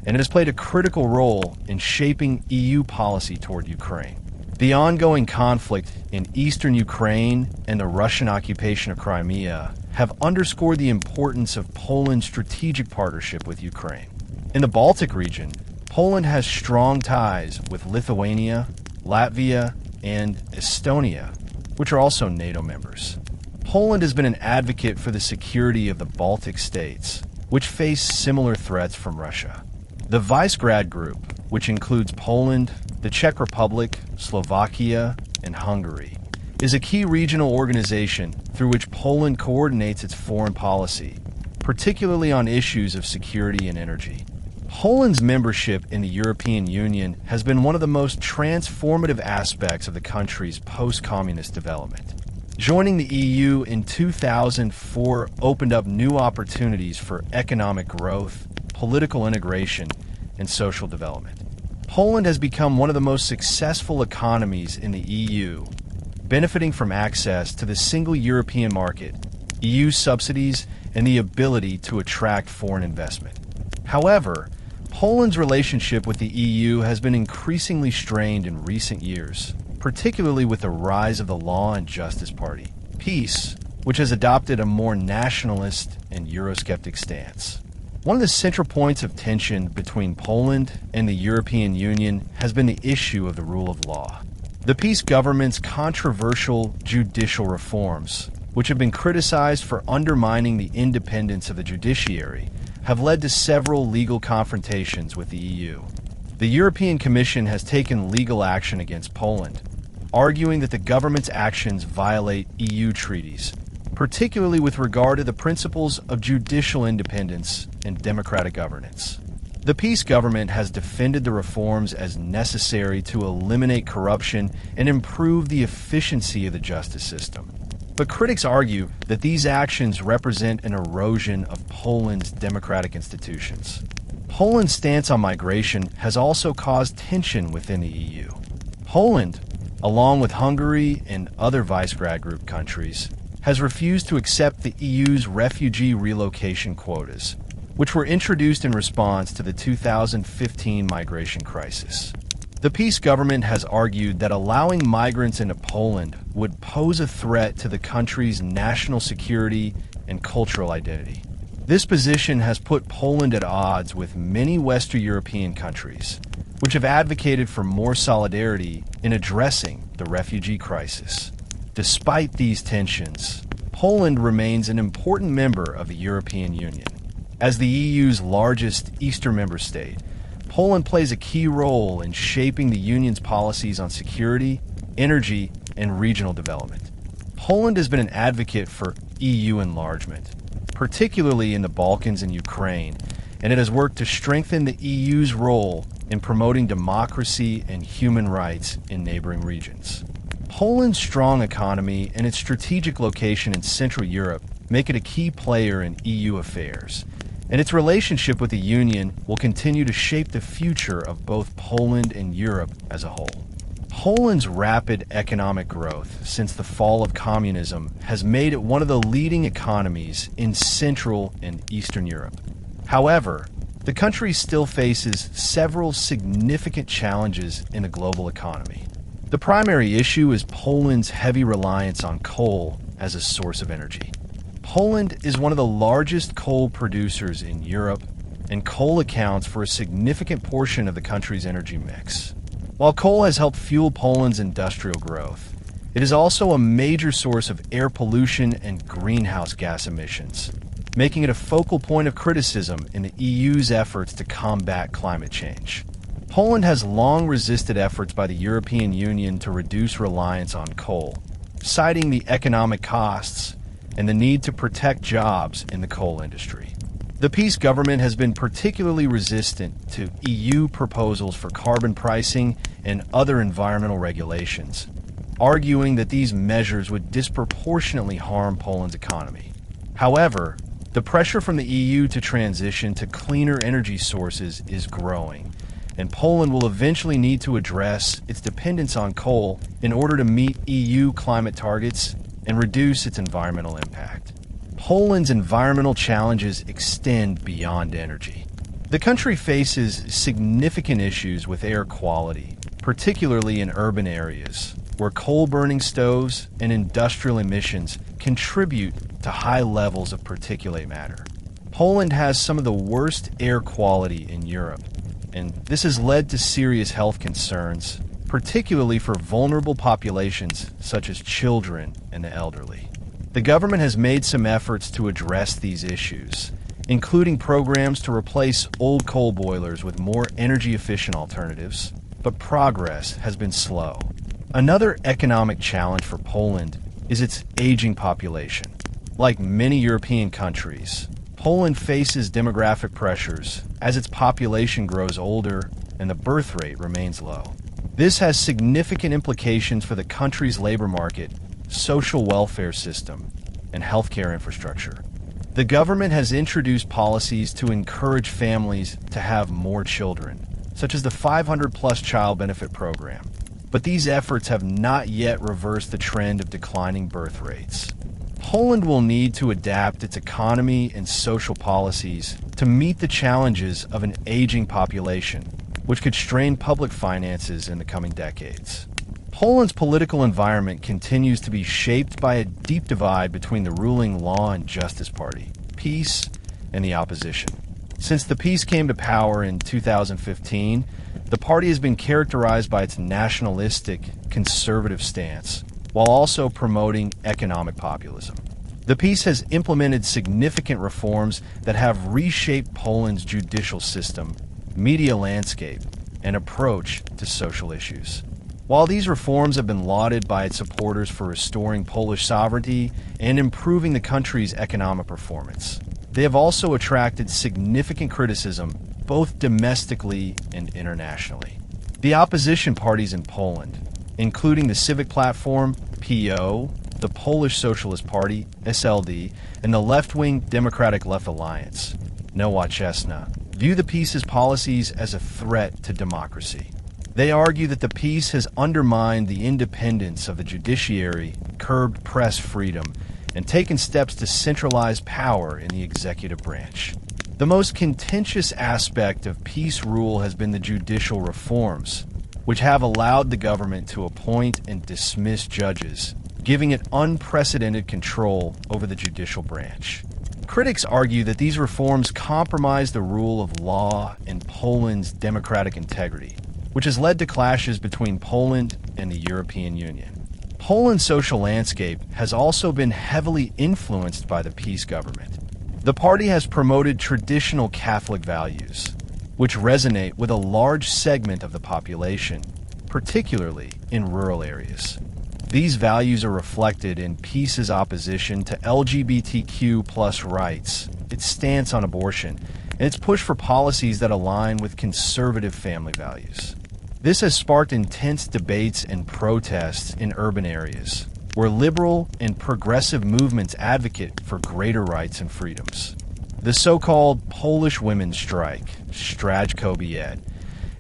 and it has played a critical role in shaping EU policy toward Ukraine. The ongoing conflict in eastern Ukraine and the Russian occupation of Crimea have underscored the importance of Poland's strategic partnership with Ukraine. In the Baltic region, Poland has strong ties with Lithuania, Latvia, and Estonia, which are also NATO members. Poland has been an advocate for the security of the Baltic states, which face similar threats from Russia. The Visegrad Group, which includes Poland, the Czech Republic, Slovakia, and Hungary, is a key regional organization through which Poland coordinates its foreign policy, particularly on issues of security and energy. Poland's membership in the European Union has been one of the most transformative aspects of the country's post-communist development. Joining the EU in 2004 opened up new opportunities for economic growth, political integration, and social development. Poland has become one of the most successful economies in the EU, benefiting from access to the single European market, EU subsidies, and the ability to attract foreign investment. However, Poland's relationship with the EU has been increasingly strained in recent years, particularly with the rise of the Law and Justice Party, PiS, which has adopted a more nationalist and Eurosceptic stance. One of the central points of tension between Poland and the European Union has been the issue of the rule of law. The PiS government's controversial judicial reforms, which have been criticized for undermining the independence of the judiciary, have led to several legal confrontations with the EU. The European Commission has taken legal action against Poland, arguing that the government's actions violate EU treaties, particularly with regard to the principles of judicial independence and democratic governance. The PiS government has defended the reforms as necessary to eliminate corruption and improve the efficiency of the justice system. But critics argue that these actions represent an erosion of Poland's democratic institutions. Poland's stance on migration has also caused tension within the EU. Poland, along with Hungary and other Visegrad Group countries, has refused to accept the EU's refugee relocation quotas, which were introduced in response to the 2015 migration crisis. The PiS government has argued that allowing migrants into Poland would pose a threat to the country's national security and cultural identity. This position has put Poland at odds with many Western European countries, which have advocated for more solidarity in addressing the refugee crisis. Despite these tensions, Poland remains an important member of the European Union. As the EU's largest Eastern member state, Poland plays a key role in shaping the Union's policies on security, energy, and regional development. Poland has been an advocate for EU enlargement, particularly in the Balkans and Ukraine, and it has worked to strengthen the EU's role in promoting democracy and human rights in neighboring regions. Poland's strong economy and its strategic location in Central Europe make it a key player in EU affairs, and its relationship with the Union will continue to shape the future of both Poland and Europe as a whole. Poland's rapid economic growth since the fall of communism has made it one of the leading economies in Central and Eastern Europe. However, the country still faces several significant challenges in the global economy. The primary issue is Poland's heavy reliance on coal as a source of energy. Poland is one of the largest coal producers in Europe, and coal accounts for a significant portion of the country's energy mix. While coal has helped fuel Poland's industrial growth, it is also a major source of air pollution and greenhouse gas emissions, making it a focal point of criticism in the EU's efforts to combat climate change. Poland has long resisted efforts by the European Union to reduce reliance on coal, citing the economic costs and the need to protect jobs in the coal industry. The PiS government has been particularly resistant to EU proposals for carbon pricing and other environmental regulations, arguing that these measures would disproportionately harm Poland's economy. However, the pressure from the EU to transition to cleaner energy sources is growing, and Poland will eventually need to address its dependence on coal in order to meet EU climate targets and reduce its environmental impact. Poland's environmental challenges extend beyond energy. The country faces significant issues with air quality, particularly in urban areas, where coal-burning stoves and industrial emissions contribute to high levels of particulate matter. Poland has some of the worst air quality in Europe, and this has led to serious health concerns, particularly for vulnerable populations such as children and the elderly. The government has made some efforts to address these issues, including programs to replace old coal boilers with more energy-efficient alternatives, but progress has been slow. Another economic challenge for Poland is its aging population. Like many European countries, Poland faces demographic pressures as its population grows older and the birth rate remains low. This has significant implications for the country's labor market, social welfare system, and healthcare infrastructure. The government has introduced policies to encourage families to have more children, such as the 500-plus child benefit program. But these efforts have not yet reversed the trend of declining birth rates. Poland will need to adapt its economy and social policies to meet the challenges of an aging population, which could strain public finances in the coming decades. Poland's political environment continues to be shaped by a deep divide between the ruling Law and Justice Party, PiS, and the opposition. Since the PiS came to power in 2015, the party has been characterized by its nationalistic, conservative stance, while also promoting economic populism. The PiS has implemented significant reforms that have reshaped Poland's judicial system, media landscape, and approach to social issues. While these reforms have been lauded by its supporters for restoring Polish sovereignty and improving the country's economic performance, they have also attracted significant criticism both domestically and internationally. The opposition parties in Poland, including the Civic Platform, PO, the Polish Socialist Party, SLD, and the left-wing Democratic Left Alliance, Nowoczesna, view the PiS's policies as a threat to democracy. They argue that the PiS has undermined the independence of the judiciary, curbed press freedom, and taken steps to centralize power in the executive branch. The most contentious aspect of PiS rule has been the judicial reforms, which have allowed the government to appoint and dismiss judges, giving it unprecedented control over the judicial branch. Critics argue that these reforms compromise the rule of law and Poland's democratic integrity, which has led to clashes between Poland and the European Union. Poland's social landscape has also been heavily influenced by the PiS government. The party has promoted traditional Catholic values, which resonate with a large segment of the population, particularly in rural areas. These values are reflected in PiS's opposition to LGBTQ+ rights, its stance on abortion, and its push for policies that align with conservative family values. This has sparked intense debates and protests in urban areas, where liberal and progressive movements advocate for greater rights and freedoms. The so-called Polish women's strike, Strajk Kobiet,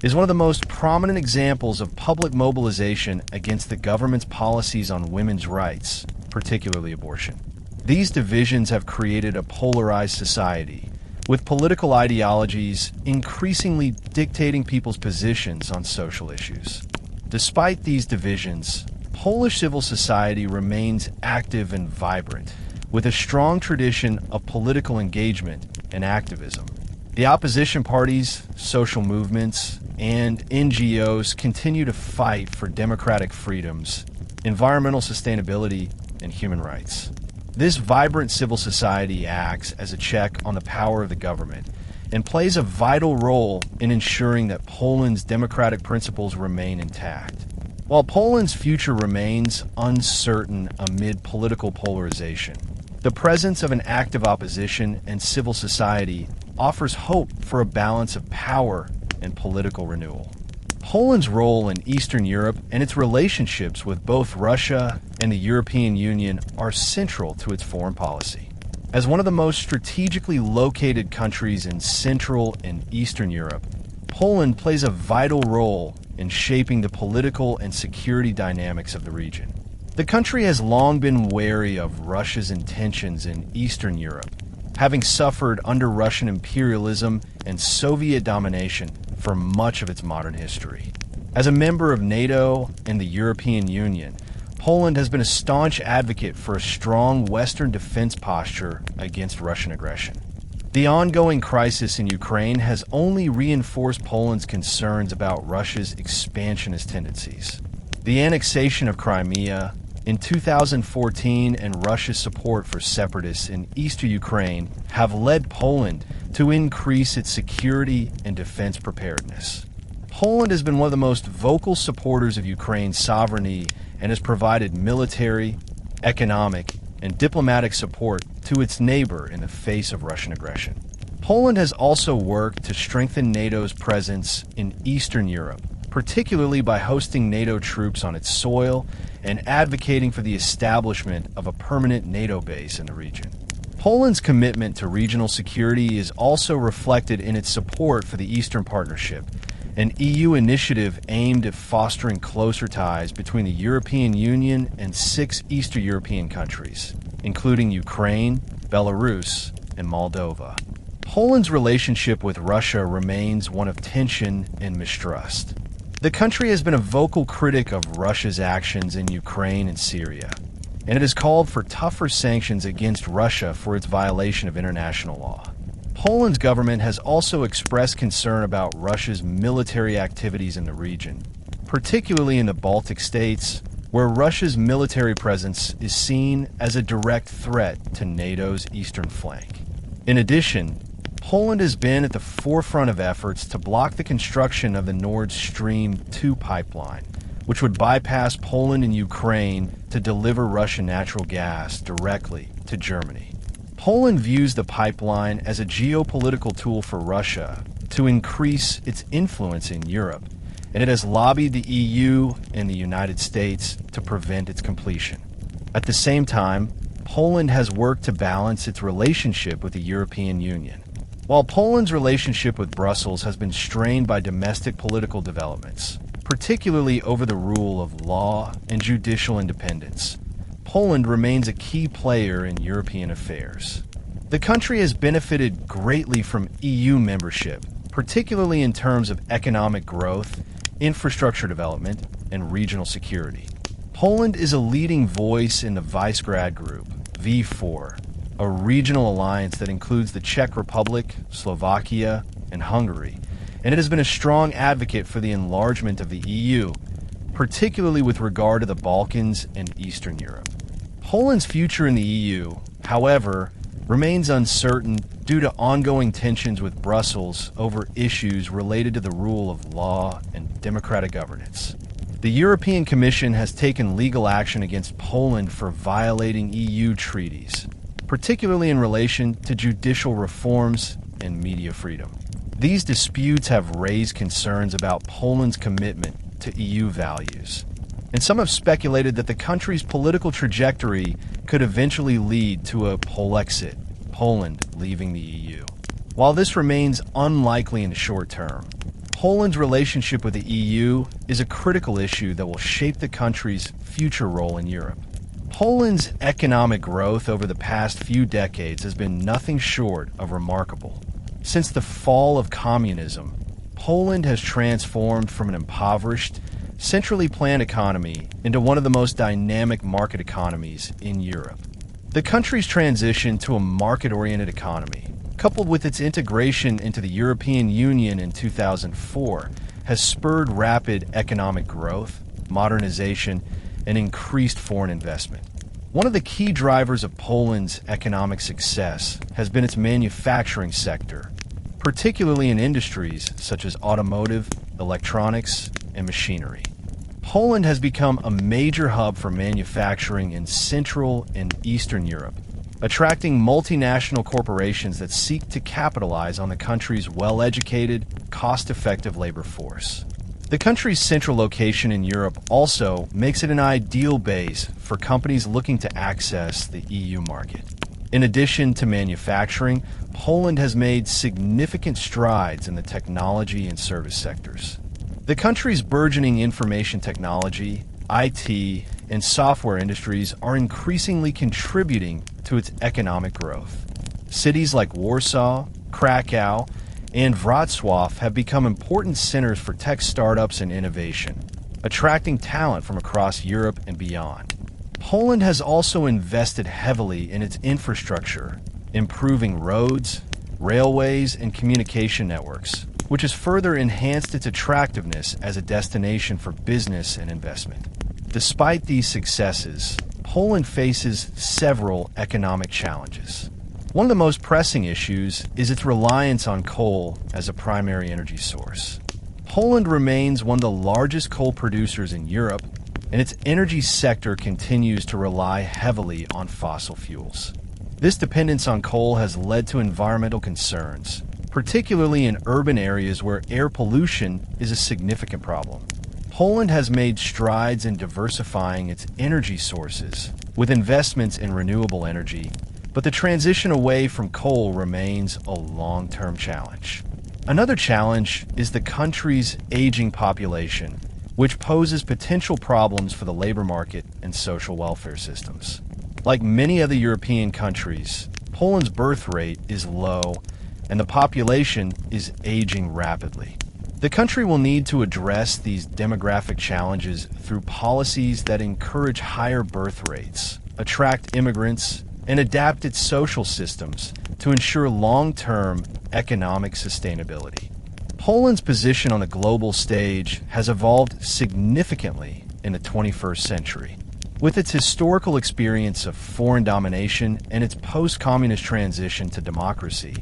is one of the most prominent examples of public mobilization against the government's policies on women's rights, particularly abortion. These divisions have created a polarized society, with political ideologies increasingly dictating people's positions on social issues. Despite these divisions, Polish civil society remains active and vibrant, with a strong tradition of political engagement and activism. The opposition parties, social movements, and NGOs continue to fight for democratic freedoms, environmental sustainability, and human rights. This vibrant civil society acts as a check on the power of the government and plays a vital role in ensuring that Poland's democratic principles remain intact. While Poland's future remains uncertain amid political polarization, the presence of an active opposition and civil society offers hope for a balance of power and political renewal. Poland's role in Eastern Europe and its relationships with both Russia and the European Union are central to its foreign policy. As one of the most strategically located countries in Central and Eastern Europe, Poland plays a vital role in shaping the political and security dynamics of the region. The country has long been wary of Russia's intentions in Eastern Europe, having suffered under Russian imperialism and Soviet domination for much of its modern history. As a member of NATO and the European Union, Poland has been a staunch advocate for a strong Western defense posture against Russian aggression. The ongoing crisis in Ukraine has only reinforced Poland's concerns about Russia's expansionist tendencies. The annexation of Crimea in 2014 and Russia's support for separatists in eastern Ukraine have led Poland to increase its security and defense preparedness. Poland has been one of the most vocal supporters of Ukraine's sovereignty and has provided military, economic, and diplomatic support to its neighbor in the face of Russian aggression. Poland has also worked to strengthen NATO's presence in Eastern Europe, particularly by hosting NATO troops on its soil and advocating for the establishment of a permanent NATO base in the region. Poland's commitment to regional security is also reflected in its support for the Eastern Partnership, an EU initiative aimed at fostering closer ties between the European Union and 6 Eastern European countries, including Ukraine, Belarus, and Moldova. Poland's relationship with Russia remains one of tension and mistrust. The country has been a vocal critic of Russia's actions in Ukraine and Syria, and it has called for tougher sanctions against Russia for its violation of international law. Poland's government has also expressed concern about Russia's military activities in the region, particularly in the Baltic states, where Russia's military presence is seen as a direct threat to NATO's eastern flank. In addition, Poland has been at the forefront of efforts to block the construction of the Nord Stream 2 pipeline, which would bypass Poland and Ukraine to deliver Russian natural gas directly to Germany. Poland views the pipeline as a geopolitical tool for Russia to increase its influence in Europe, and it has lobbied the EU and the United States to prevent its completion. At the same time, Poland has worked to balance its relationship with the European Union. While Poland's relationship with Brussels has been strained by domestic political developments, particularly over the rule of law and judicial independence, Poland remains a key player in European affairs. The country has benefited greatly from EU membership, particularly in terms of economic growth, infrastructure development, and regional security. Poland is a leading voice in the Visegrad Group, V4, a regional alliance that includes the Czech Republic, Slovakia, and Hungary, and it has been a strong advocate for the enlargement of the EU, particularly with regard to the Balkans and Eastern Europe. Poland's future in the EU, however, remains uncertain due to ongoing tensions with Brussels over issues related to the rule of law and democratic governance. The European Commission has taken legal action against Poland for violating EU treaties, particularly in relation to judicial reforms and media freedom. These disputes have raised concerns about Poland's commitment to EU values, and some have speculated that the country's political trajectory could eventually lead to a Polexit, Poland leaving the EU. While this remains unlikely in the short term, Poland's relationship with the EU is a critical issue that will shape the country's future role in Europe. Poland's economic growth over the past few decades has been nothing short of remarkable. Since the fall of communism, Poland has transformed from an impoverished, centrally planned economy into one of the most dynamic market economies in Europe. The country's transition to a market-oriented economy, coupled with its integration into the European Union in 2004, has spurred rapid economic growth, modernization, and increased foreign investment. One of the key drivers of Poland's economic success has been its manufacturing sector, particularly in industries such as automotive, electronics, and machinery. Poland has become a major hub for manufacturing in Central and Eastern Europe, attracting multinational corporations that seek to capitalize on the country's well-educated, cost-effective labor force. The country's central location in Europe also makes it an ideal base for companies looking to access the EU market. In addition to manufacturing, Poland has made significant strides in the technology and service sectors. The country's burgeoning information technology, IT, and software industries are increasingly contributing to its economic growth. Cities like Warsaw, Krakow, and Wrocław have become important centers for tech startups and innovation, attracting talent from across Europe and beyond. Poland has also invested heavily in its infrastructure, improving roads, railways, and communication networks, which has further enhanced its attractiveness as a destination for business and investment. Despite these successes, Poland faces several economic challenges. One of the most pressing issues is its reliance on coal as a primary energy source. Poland remains one of the largest coal producers in Europe, and its energy sector continues to rely heavily on fossil fuels. This dependence on coal has led to environmental concerns, particularly in urban areas where air pollution is a significant problem. Poland has made strides in diversifying its energy sources with investments in renewable energy, but the transition away from coal remains a long-term challenge. Another challenge is the country's aging population, which poses potential problems for the labor market and social welfare systems. Like many other European countries, Poland's birth rate is low and the population is aging rapidly. The country will need to address these demographic challenges through policies that encourage higher birth rates, attract immigrants, and adapt its social systems to ensure long-term economic sustainability. Poland's position on the global stage has evolved significantly in the 21st century. With its historical experience of foreign domination and its post-communist transition to democracy,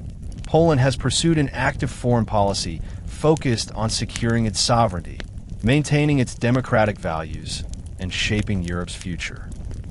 Poland has pursued an active foreign policy focused on securing its sovereignty, maintaining its democratic values, and shaping Europe's future.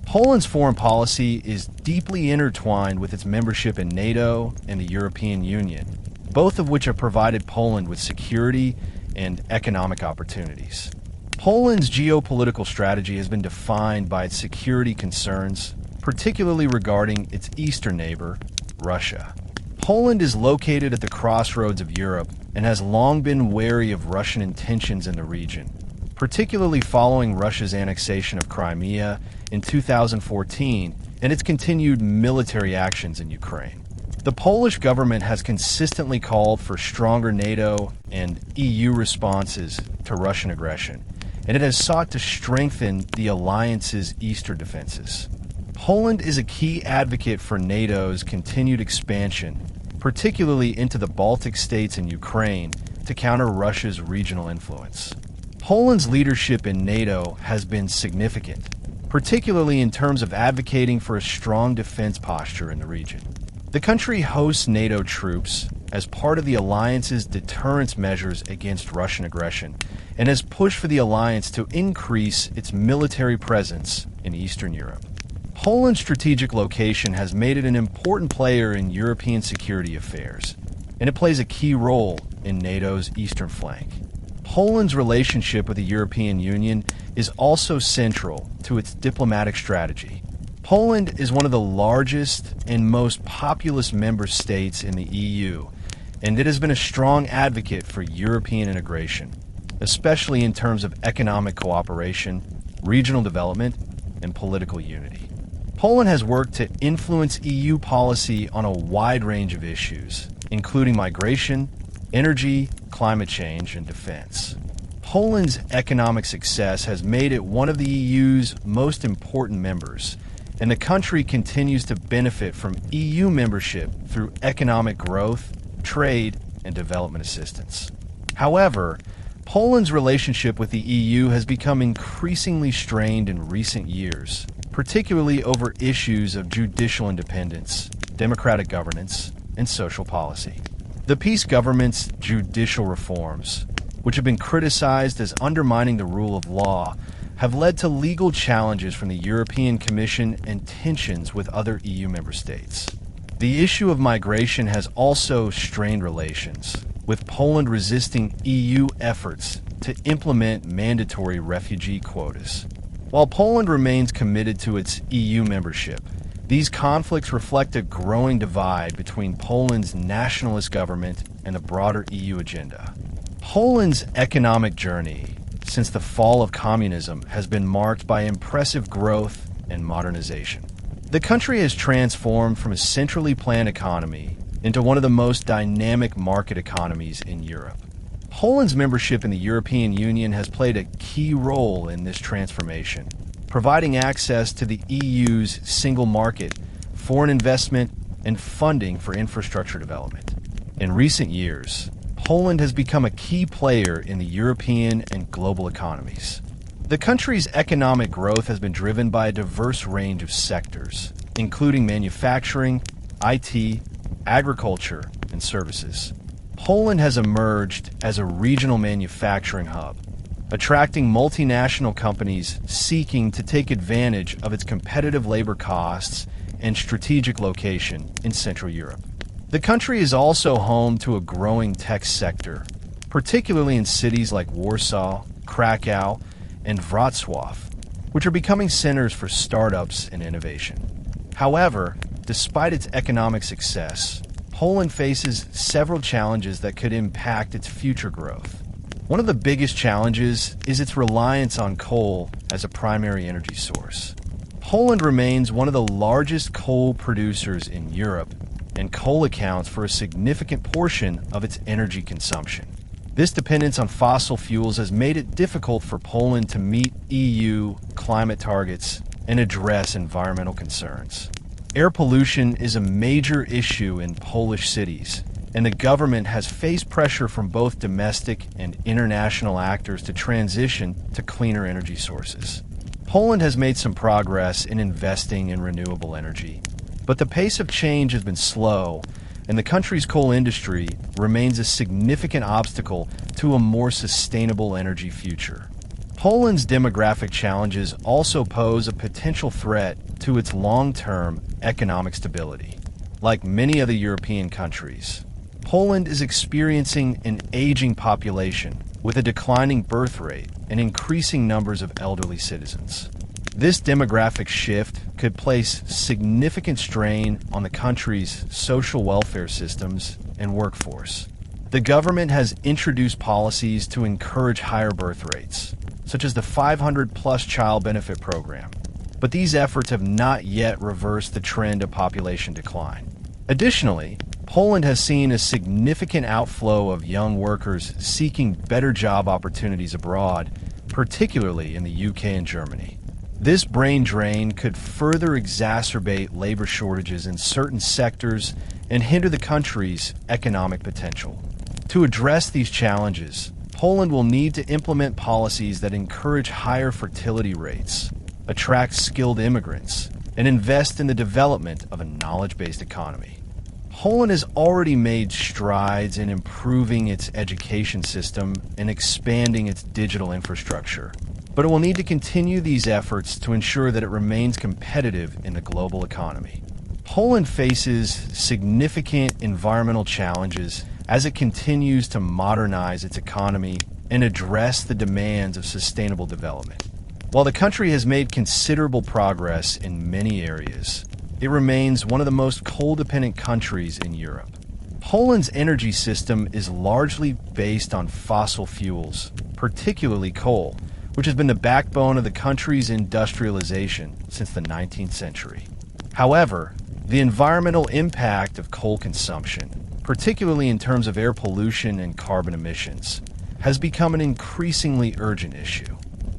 Poland's foreign policy is deeply intertwined with its membership in NATO and the European Union, both of which have provided Poland with security and economic opportunities. Poland's geopolitical strategy has been defined by its security concerns, particularly regarding its eastern neighbor, Russia. Poland is located at the crossroads of Europe and has long been wary of Russian intentions in the region, particularly following Russia's annexation of Crimea in 2014 and its continued military actions in Ukraine. The Polish government has consistently called for stronger NATO and EU responses to Russian aggression, and it has sought to strengthen the alliance's eastern defenses. Poland is a key advocate for NATO's continued expansion, particularly into the Baltic states and Ukraine, to counter Russia's regional influence. Poland's leadership in NATO has been significant, particularly in terms of advocating for a strong defense posture in the region. The country hosts NATO troops as part of the alliance's deterrence measures against Russian aggression and has pushed for the alliance to increase its military presence in Eastern Europe. Poland's strategic location has made it an important player in European security affairs, and it plays a key role in NATO's eastern flank. Poland's relationship with the European Union is also central to its diplomatic strategy. Poland is one of the largest and most populous member states in the EU, and it has been a strong advocate for European integration, especially in terms of economic cooperation, regional development, and political unity. Poland has worked to influence EU policy on a wide range of issues, including migration, energy, climate change, and defense. Poland's economic success has made it one of the EU's most important members, and the country continues to benefit from EU membership through economic growth, trade, and development assistance. However, Poland's relationship with the EU has become increasingly strained in recent years, particularly over issues of judicial independence, democratic governance, and social policy. The PiS government's judicial reforms, which have been criticized as undermining the rule of law, have led to legal challenges from the European Commission and tensions with other EU member states. The issue of migration has also strained relations, with Poland resisting EU efforts to implement mandatory refugee quotas. While Poland remains committed to its EU membership, these conflicts reflect a growing divide between Poland's nationalist government and the broader EU agenda. Poland's economic journey since the fall of communism has been marked by impressive growth and modernization. The country has transformed from a centrally planned economy into one of the most dynamic market economies in Europe. Poland's membership in the European Union has played a key role in this transformation, providing access to the EU's single market, foreign investment, and funding for infrastructure development. In recent years, Poland has become a key player in the European and global economies. The country's economic growth has been driven by a diverse range of sectors, including manufacturing, IT, agriculture, and services. Poland has emerged as a regional manufacturing hub, attracting multinational companies seeking to take advantage of its competitive labor costs and strategic location in Central Europe. The country is also home to a growing tech sector, particularly in cities like Warsaw, Krakow, and Wrocław, which are becoming centers for startups and innovation. However, despite its economic success, Poland faces several challenges that could impact its future growth. One of the biggest challenges is its reliance on coal as a primary energy source. Poland remains one of the largest coal producers in Europe, and coal accounts for a significant portion of its energy consumption. This dependence on fossil fuels has made it difficult for Poland to meet EU climate targets and address environmental concerns. Air pollution is a major issue in Polish cities, and the government has faced pressure from both domestic and international actors to transition to cleaner energy sources. Poland has made some progress in investing in renewable energy, but the pace of change has been slow, and the country's coal industry remains a significant obstacle to a more sustainable energy future. Poland's demographic challenges also pose a potential threat to its long-term economic stability. Like many other European countries, Poland is experiencing an aging population with a declining birth rate and increasing numbers of elderly citizens. This demographic shift could place significant strain on the country's social welfare systems and workforce. The government has introduced policies to encourage higher birth rates, such as the 500-plus child benefit program, but these efforts have not yet reversed the trend of population decline. Additionally, Poland has seen a significant outflow of young workers seeking better job opportunities abroad, particularly in the UK and Germany. This brain drain could further exacerbate labor shortages in certain sectors and hinder the country's economic potential. To address these challenges, Poland will need to implement policies that encourage higher fertility rates, attract skilled immigrants, and invest in the development of a knowledge-based economy. Poland has already made strides in improving its education system and expanding its digital infrastructure, but it will need to continue these efforts to ensure that it remains competitive in the global economy. Poland faces significant environmental challenges as it continues to modernize its economy and address the demands of sustainable development. While the country has made considerable progress in many areas, it remains one of the most coal-dependent countries in Europe. Poland's energy system is largely based on fossil fuels, particularly coal, which has been the backbone of the country's industrialization since the 19th century. However, the environmental impact of coal consumption, particularly in terms of air pollution and carbon emissions, has become an increasingly urgent issue.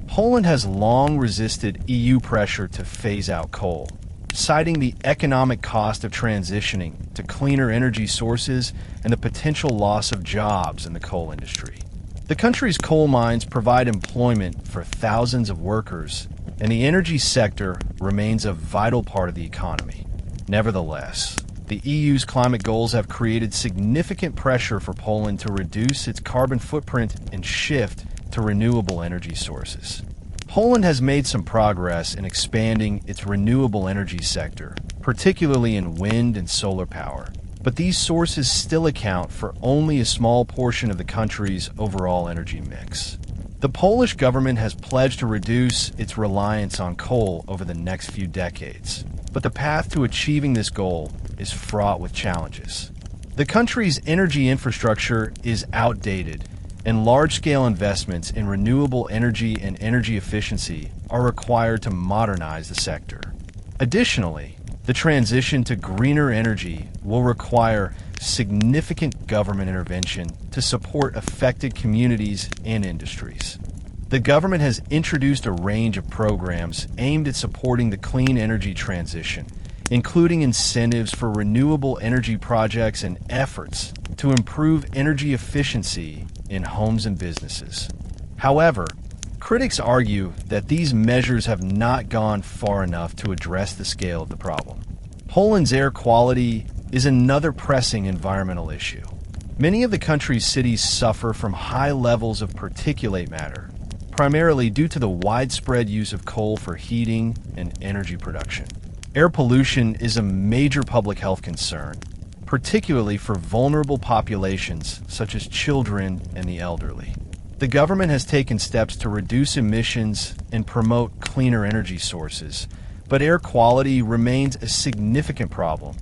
Poland has long resisted EU pressure to phase out coal, citing the economic cost of transitioning to cleaner energy sources and the potential loss of jobs in the coal industry. The country's coal mines provide employment for thousands of workers, and the energy sector remains a vital part of the economy. Nevertheless, the EU's climate goals have created significant pressure for Poland to reduce its carbon footprint and shift to renewable energy sources. Poland has made some progress in expanding its renewable energy sector, particularly in wind and solar power, but these sources still account for only a small portion of the country's overall energy mix. The Polish government has pledged to reduce its reliance on coal over the next few decades, but the path to achieving this goal is fraught with challenges. The country's energy infrastructure is outdated, and large-scale investments in renewable energy and energy efficiency are required to modernize the sector. Additionally, the transition to greener energy will require significant government intervention to support affected communities and industries. The government has introduced a range of programs aimed at supporting the clean energy transition, including incentives for renewable energy projects and efforts to improve energy efficiency in homes and businesses. However, critics argue that these measures have not gone far enough to address the scale of the problem. Poland's air quality is another pressing environmental issue. Many of the country's cities suffer from high levels of particulate matter, primarily due to the widespread use of coal for heating and energy production. Air pollution is a major public health concern, particularly for vulnerable populations such as children and the elderly. The government has taken steps to reduce emissions and promote cleaner energy sources, but air quality remains a significant problem,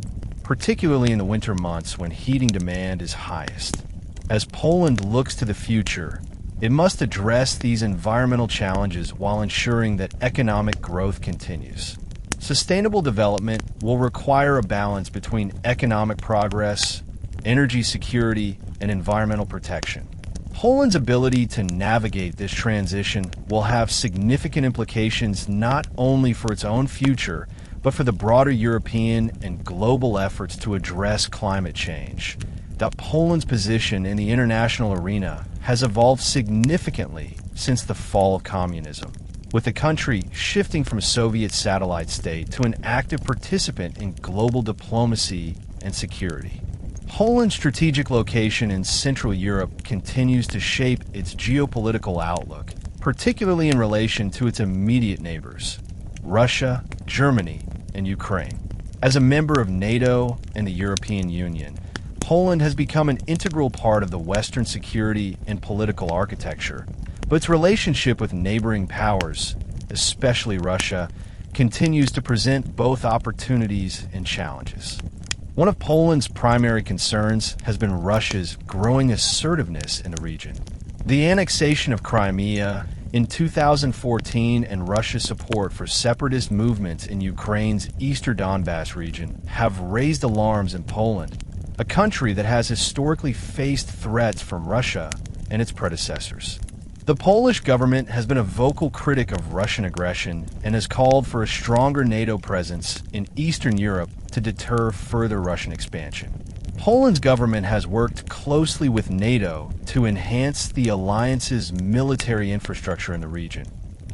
particularly in the winter months when heating demand is highest. As Poland looks to the future, it must address these environmental challenges while ensuring that economic growth continues. Sustainable development will require a balance between economic progress, energy security, and environmental protection. Poland's ability to navigate this transition will have significant implications not only for its own future, but for the broader European and global efforts to address climate change. That Poland's position in the international arena has evolved significantly since the fall of communism, with the country shifting from a Soviet satellite state to an active participant in global diplomacy and security. Poland's strategic location in Central Europe continues to shape its geopolitical outlook, particularly in relation to its immediate neighbors, Russia, Germany, and Ukraine. As a member of NATO and the European Union, Poland has become an integral part of the Western security and political architecture, but its relationship with neighboring powers, especially Russia, continues to present both opportunities and challenges. One of Poland's primary concerns has been Russia's growing assertiveness in the region. The annexation of Crimea in 2014 and Russia's support for separatist movements in Ukraine's Eastern Donbass region have raised alarms in Poland, a country that has historically faced threats from Russia and its predecessors. The Polish government has been a vocal critic of Russian aggression and has called for a stronger NATO presence in Eastern Europe to deter further Russian expansion. Poland's government has worked closely with NATO to enhance the alliance's military infrastructure in the region,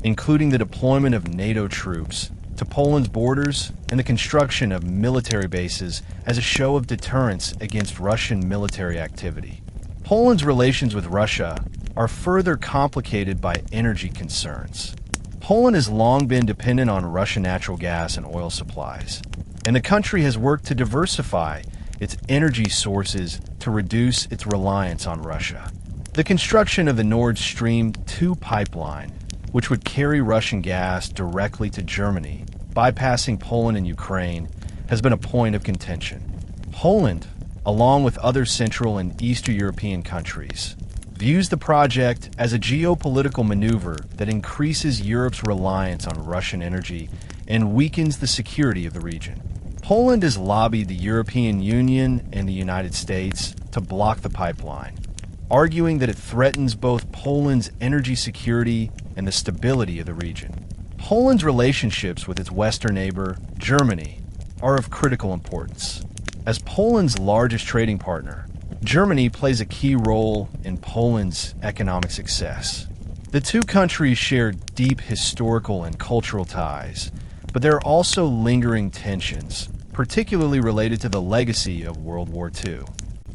including the deployment of NATO troops to Poland's borders and the construction of military bases as a show of deterrence against Russian military activity. Poland's relations with Russia are further complicated by energy concerns. Poland has long been dependent on Russian natural gas and oil supplies, and the country has worked to diversify its energy sources to reduce its reliance on Russia. The construction of the Nord Stream 2 pipeline, which would carry Russian gas directly to Germany, bypassing Poland and Ukraine, has been a point of contention. Poland, along with other Central and Eastern European countries, views the project as a geopolitical maneuver that increases Europe's reliance on Russian energy and weakens the security of the region. Poland has lobbied the European Union and the United States to block the pipeline, arguing that it threatens both Poland's energy security and the stability of the region. Poland's relationships with its western neighbor, Germany, are of critical importance. As Poland's largest trading partner, Germany plays a key role in Poland's economic success. The two countries share deep historical and cultural ties, but there are also lingering tensions, particularly related to the legacy of World War II.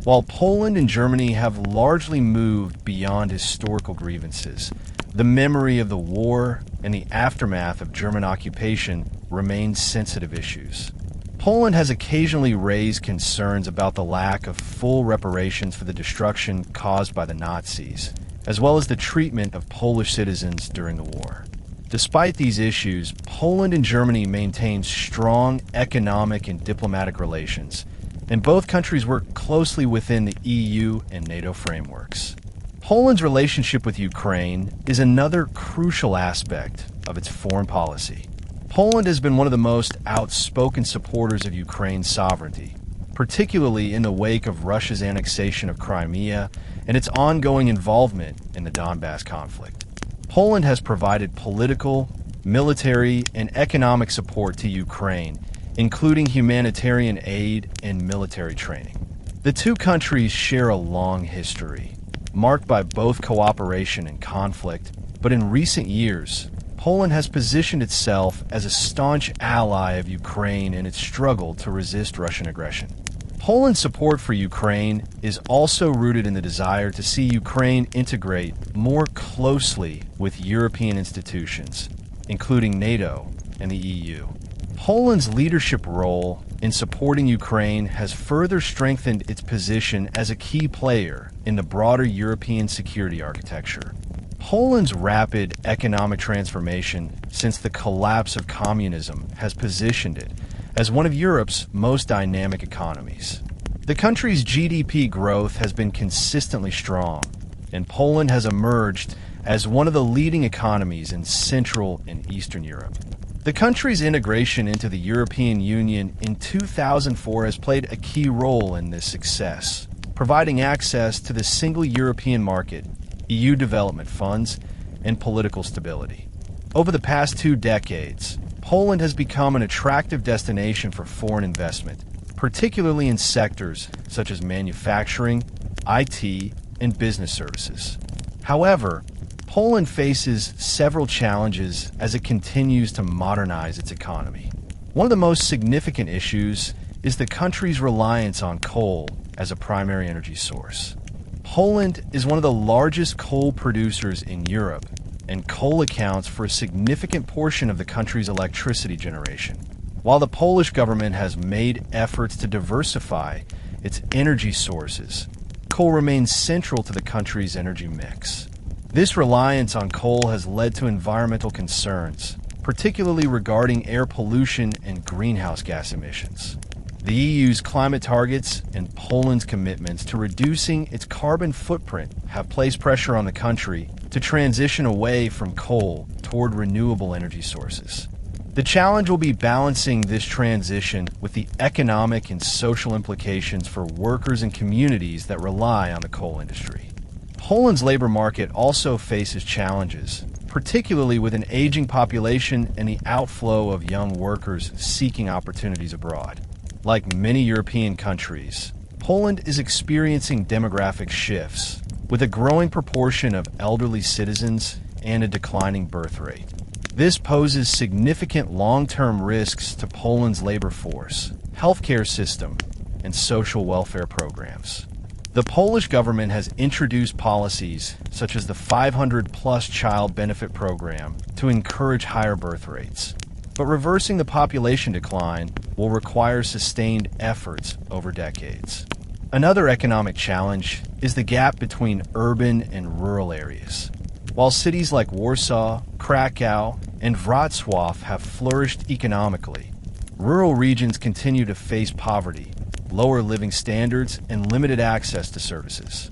While Poland and Germany have largely moved beyond historical grievances, the memory of the war and the aftermath of German occupation remain sensitive issues. Poland has occasionally raised concerns about the lack of full reparations for the destruction caused by the Nazis, as well as the treatment of Polish citizens during the war. Despite these issues, Poland and Germany maintain strong economic and diplomatic relations, and both countries work closely within the EU and NATO frameworks. Poland's relationship with Ukraine is another crucial aspect of its foreign policy. Poland has been one of the most outspoken supporters of Ukraine's sovereignty, particularly in the wake of Russia's annexation of Crimea and its ongoing involvement in the Donbass conflict. Poland has provided political, military, and economic support to Ukraine, including humanitarian aid and military training. The two countries share a long history, marked by both cooperation and conflict, but in recent years, Poland has positioned itself as a staunch ally of Ukraine in its struggle to resist Russian aggression. Poland's support for Ukraine is also rooted in the desire to see Ukraine integrate more closely with European institutions, including NATO and the EU. Poland's leadership role in supporting Ukraine has further strengthened its position as a key player in the broader European security architecture. Poland's rapid economic transformation since the collapse of communism has positioned it as one of Europe's most dynamic economies. The country's GDP growth has been consistently strong, and Poland has emerged as one of the leading economies in Central and Eastern Europe. The country's integration into the European Union in 2004 has played a key role in this success, providing access to the single European market, EU development funds, and political stability. Over the past 2 decades, Poland has become an attractive destination for foreign investment, particularly in sectors such as manufacturing, IT, and business services. However, Poland faces several challenges as it continues to modernize its economy. One of the most significant issues is the country's reliance on coal as a primary energy source. Poland is one of the largest coal producers in Europe, and coal accounts for a significant portion of the country's electricity generation. While the Polish government has made efforts to diversify its energy sources, coal remains central to the country's energy mix. This reliance on coal has led to environmental concerns, particularly regarding air pollution and greenhouse gas emissions. The EU's climate targets and Poland's commitments to reducing its carbon footprint have placed pressure on the country to transition away from coal toward renewable energy sources. The challenge will be balancing this transition with the economic and social implications for workers and communities that rely on the coal industry. Poland's labor market also faces challenges, particularly with an aging population and the outflow of young workers seeking opportunities abroad. Like many European countries, Poland is experiencing demographic shifts, with a growing proportion of elderly citizens and a declining birth rate. This poses significant long-term risks to Poland's labor force, healthcare system, and social welfare programs. The Polish government has introduced policies such as the 500-plus child benefit program to encourage higher birth rates. But reversing the population decline will require sustained efforts over decades. Another economic challenge is the gap between urban and rural areas. While cities like Warsaw, Krakow, and Wrocław have flourished economically, rural regions continue to face poverty, lower living standards, and limited access to services.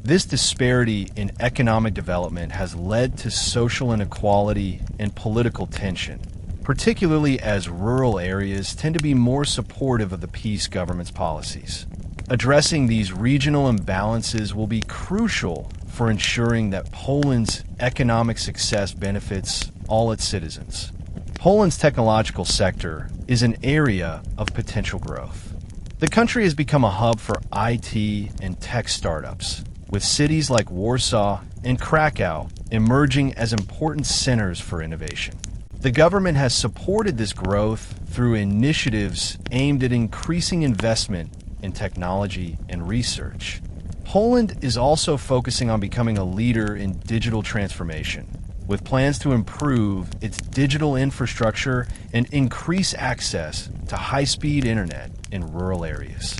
This disparity in economic development has led to social inequality and political tension, particularly as rural areas tend to be more supportive of the peace government's policies. Addressing these regional imbalances will be crucial for ensuring that Poland's economic success benefits all its citizens. Poland's technological sector is an area of potential growth. The country has become a hub for IT and tech startups, with cities like Warsaw and Krakow emerging as important centers for innovation. The government has supported this growth through initiatives aimed at increasing investment in technology and research. Poland is also focusing on becoming a leader in digital transformation, with plans to improve its digital infrastructure and increase access to high-speed internet in rural areas.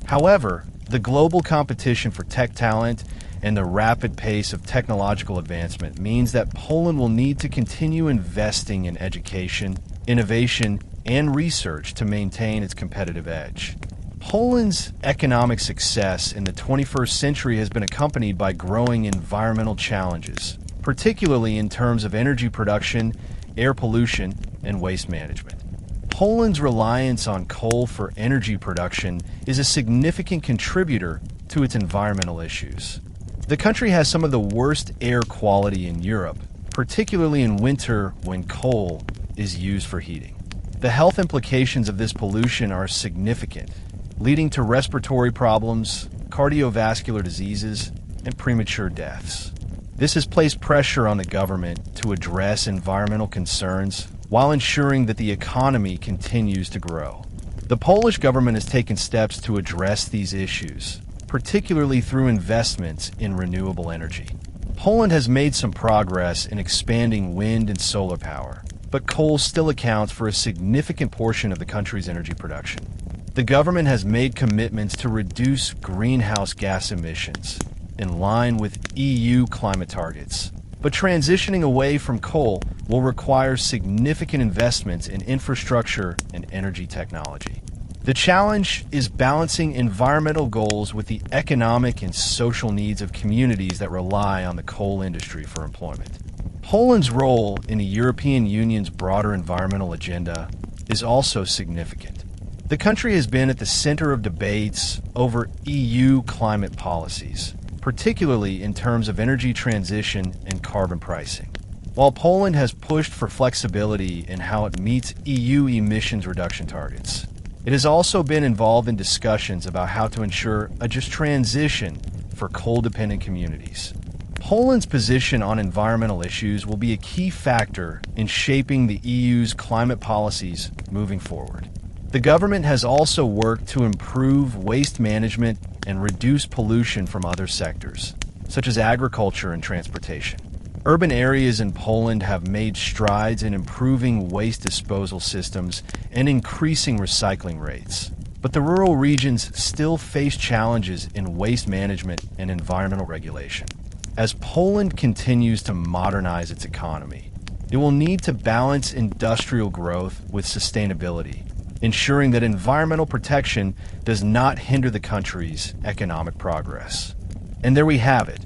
However, the global competition for tech talent and the rapid pace of technological advancement means that Poland will need to continue investing in education, innovation, and research to maintain its competitive edge. Poland's economic success in the 21st century has been accompanied by growing environmental challenges, particularly in terms of energy production, air pollution, and waste management. Poland's reliance on coal for energy production is a significant contributor to its environmental issues. The country has some of the worst air quality in Europe, particularly in winter when coal is used for heating. The health implications of this pollution are significant, leading to respiratory problems, cardiovascular diseases, and premature deaths. This has placed pressure on the government to address environmental concerns while ensuring that the economy continues to grow. The Polish government has taken steps to address these issues, particularly through investments in renewable energy. Poland has made some progress in expanding wind and solar power, but coal still accounts for a significant portion of the country's energy production. The government has made commitments to reduce greenhouse gas emissions in line with EU climate targets. But transitioning away from coal will require significant investments in infrastructure and energy technology. The challenge is balancing environmental goals with the economic and social needs of communities that rely on the coal industry for employment. Poland's role in the European Union's broader environmental agenda is also significant. The country has been at the center of debates over EU climate policies, particularly in terms of energy transition and carbon pricing. While Poland has pushed for flexibility in how it meets EU emissions reduction targets, it has also been involved in discussions about how to ensure a just transition for coal-dependent communities. Poland's position on environmental issues will be a key factor in shaping the EU's climate policies moving forward. The government has also worked to improve waste management and reduce pollution from other sectors, such as agriculture and transportation. Urban areas in Poland have made strides in improving waste disposal systems and increasing recycling rates. But the rural regions still face challenges in waste management and environmental regulation. As Poland continues to modernize its economy, it will need to balance industrial growth with sustainability, ensuring that environmental protection does not hinder the country's economic progress. And there we have it,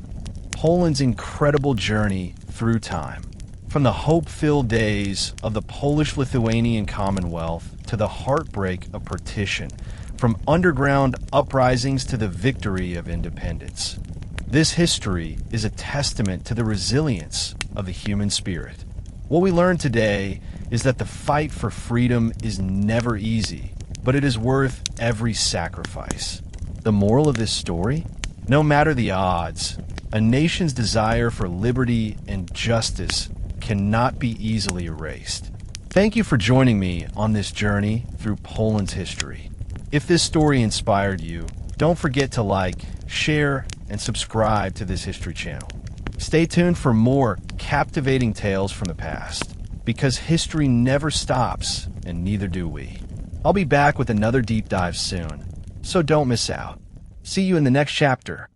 Poland's incredible journey through time. From the hope-filled days of the Polish-Lithuanian Commonwealth to the heartbreak of partition, from underground uprisings to the victory of independence. This history is a testament to the resilience of the human spirit. What we learned today is that the fight for freedom is never easy, but it is worth every sacrifice. The moral of this story? No matter the odds, a nation's desire for liberty and justice cannot be easily erased. Thank you for joining me on this journey through Poland's history. If this story inspired you, don't forget to like, share, and subscribe to this history channel. Stay tuned for more captivating tales from the past, because history never stops, and neither do we. I'll be back with another deep dive soon, so don't miss out. See you in the next chapter.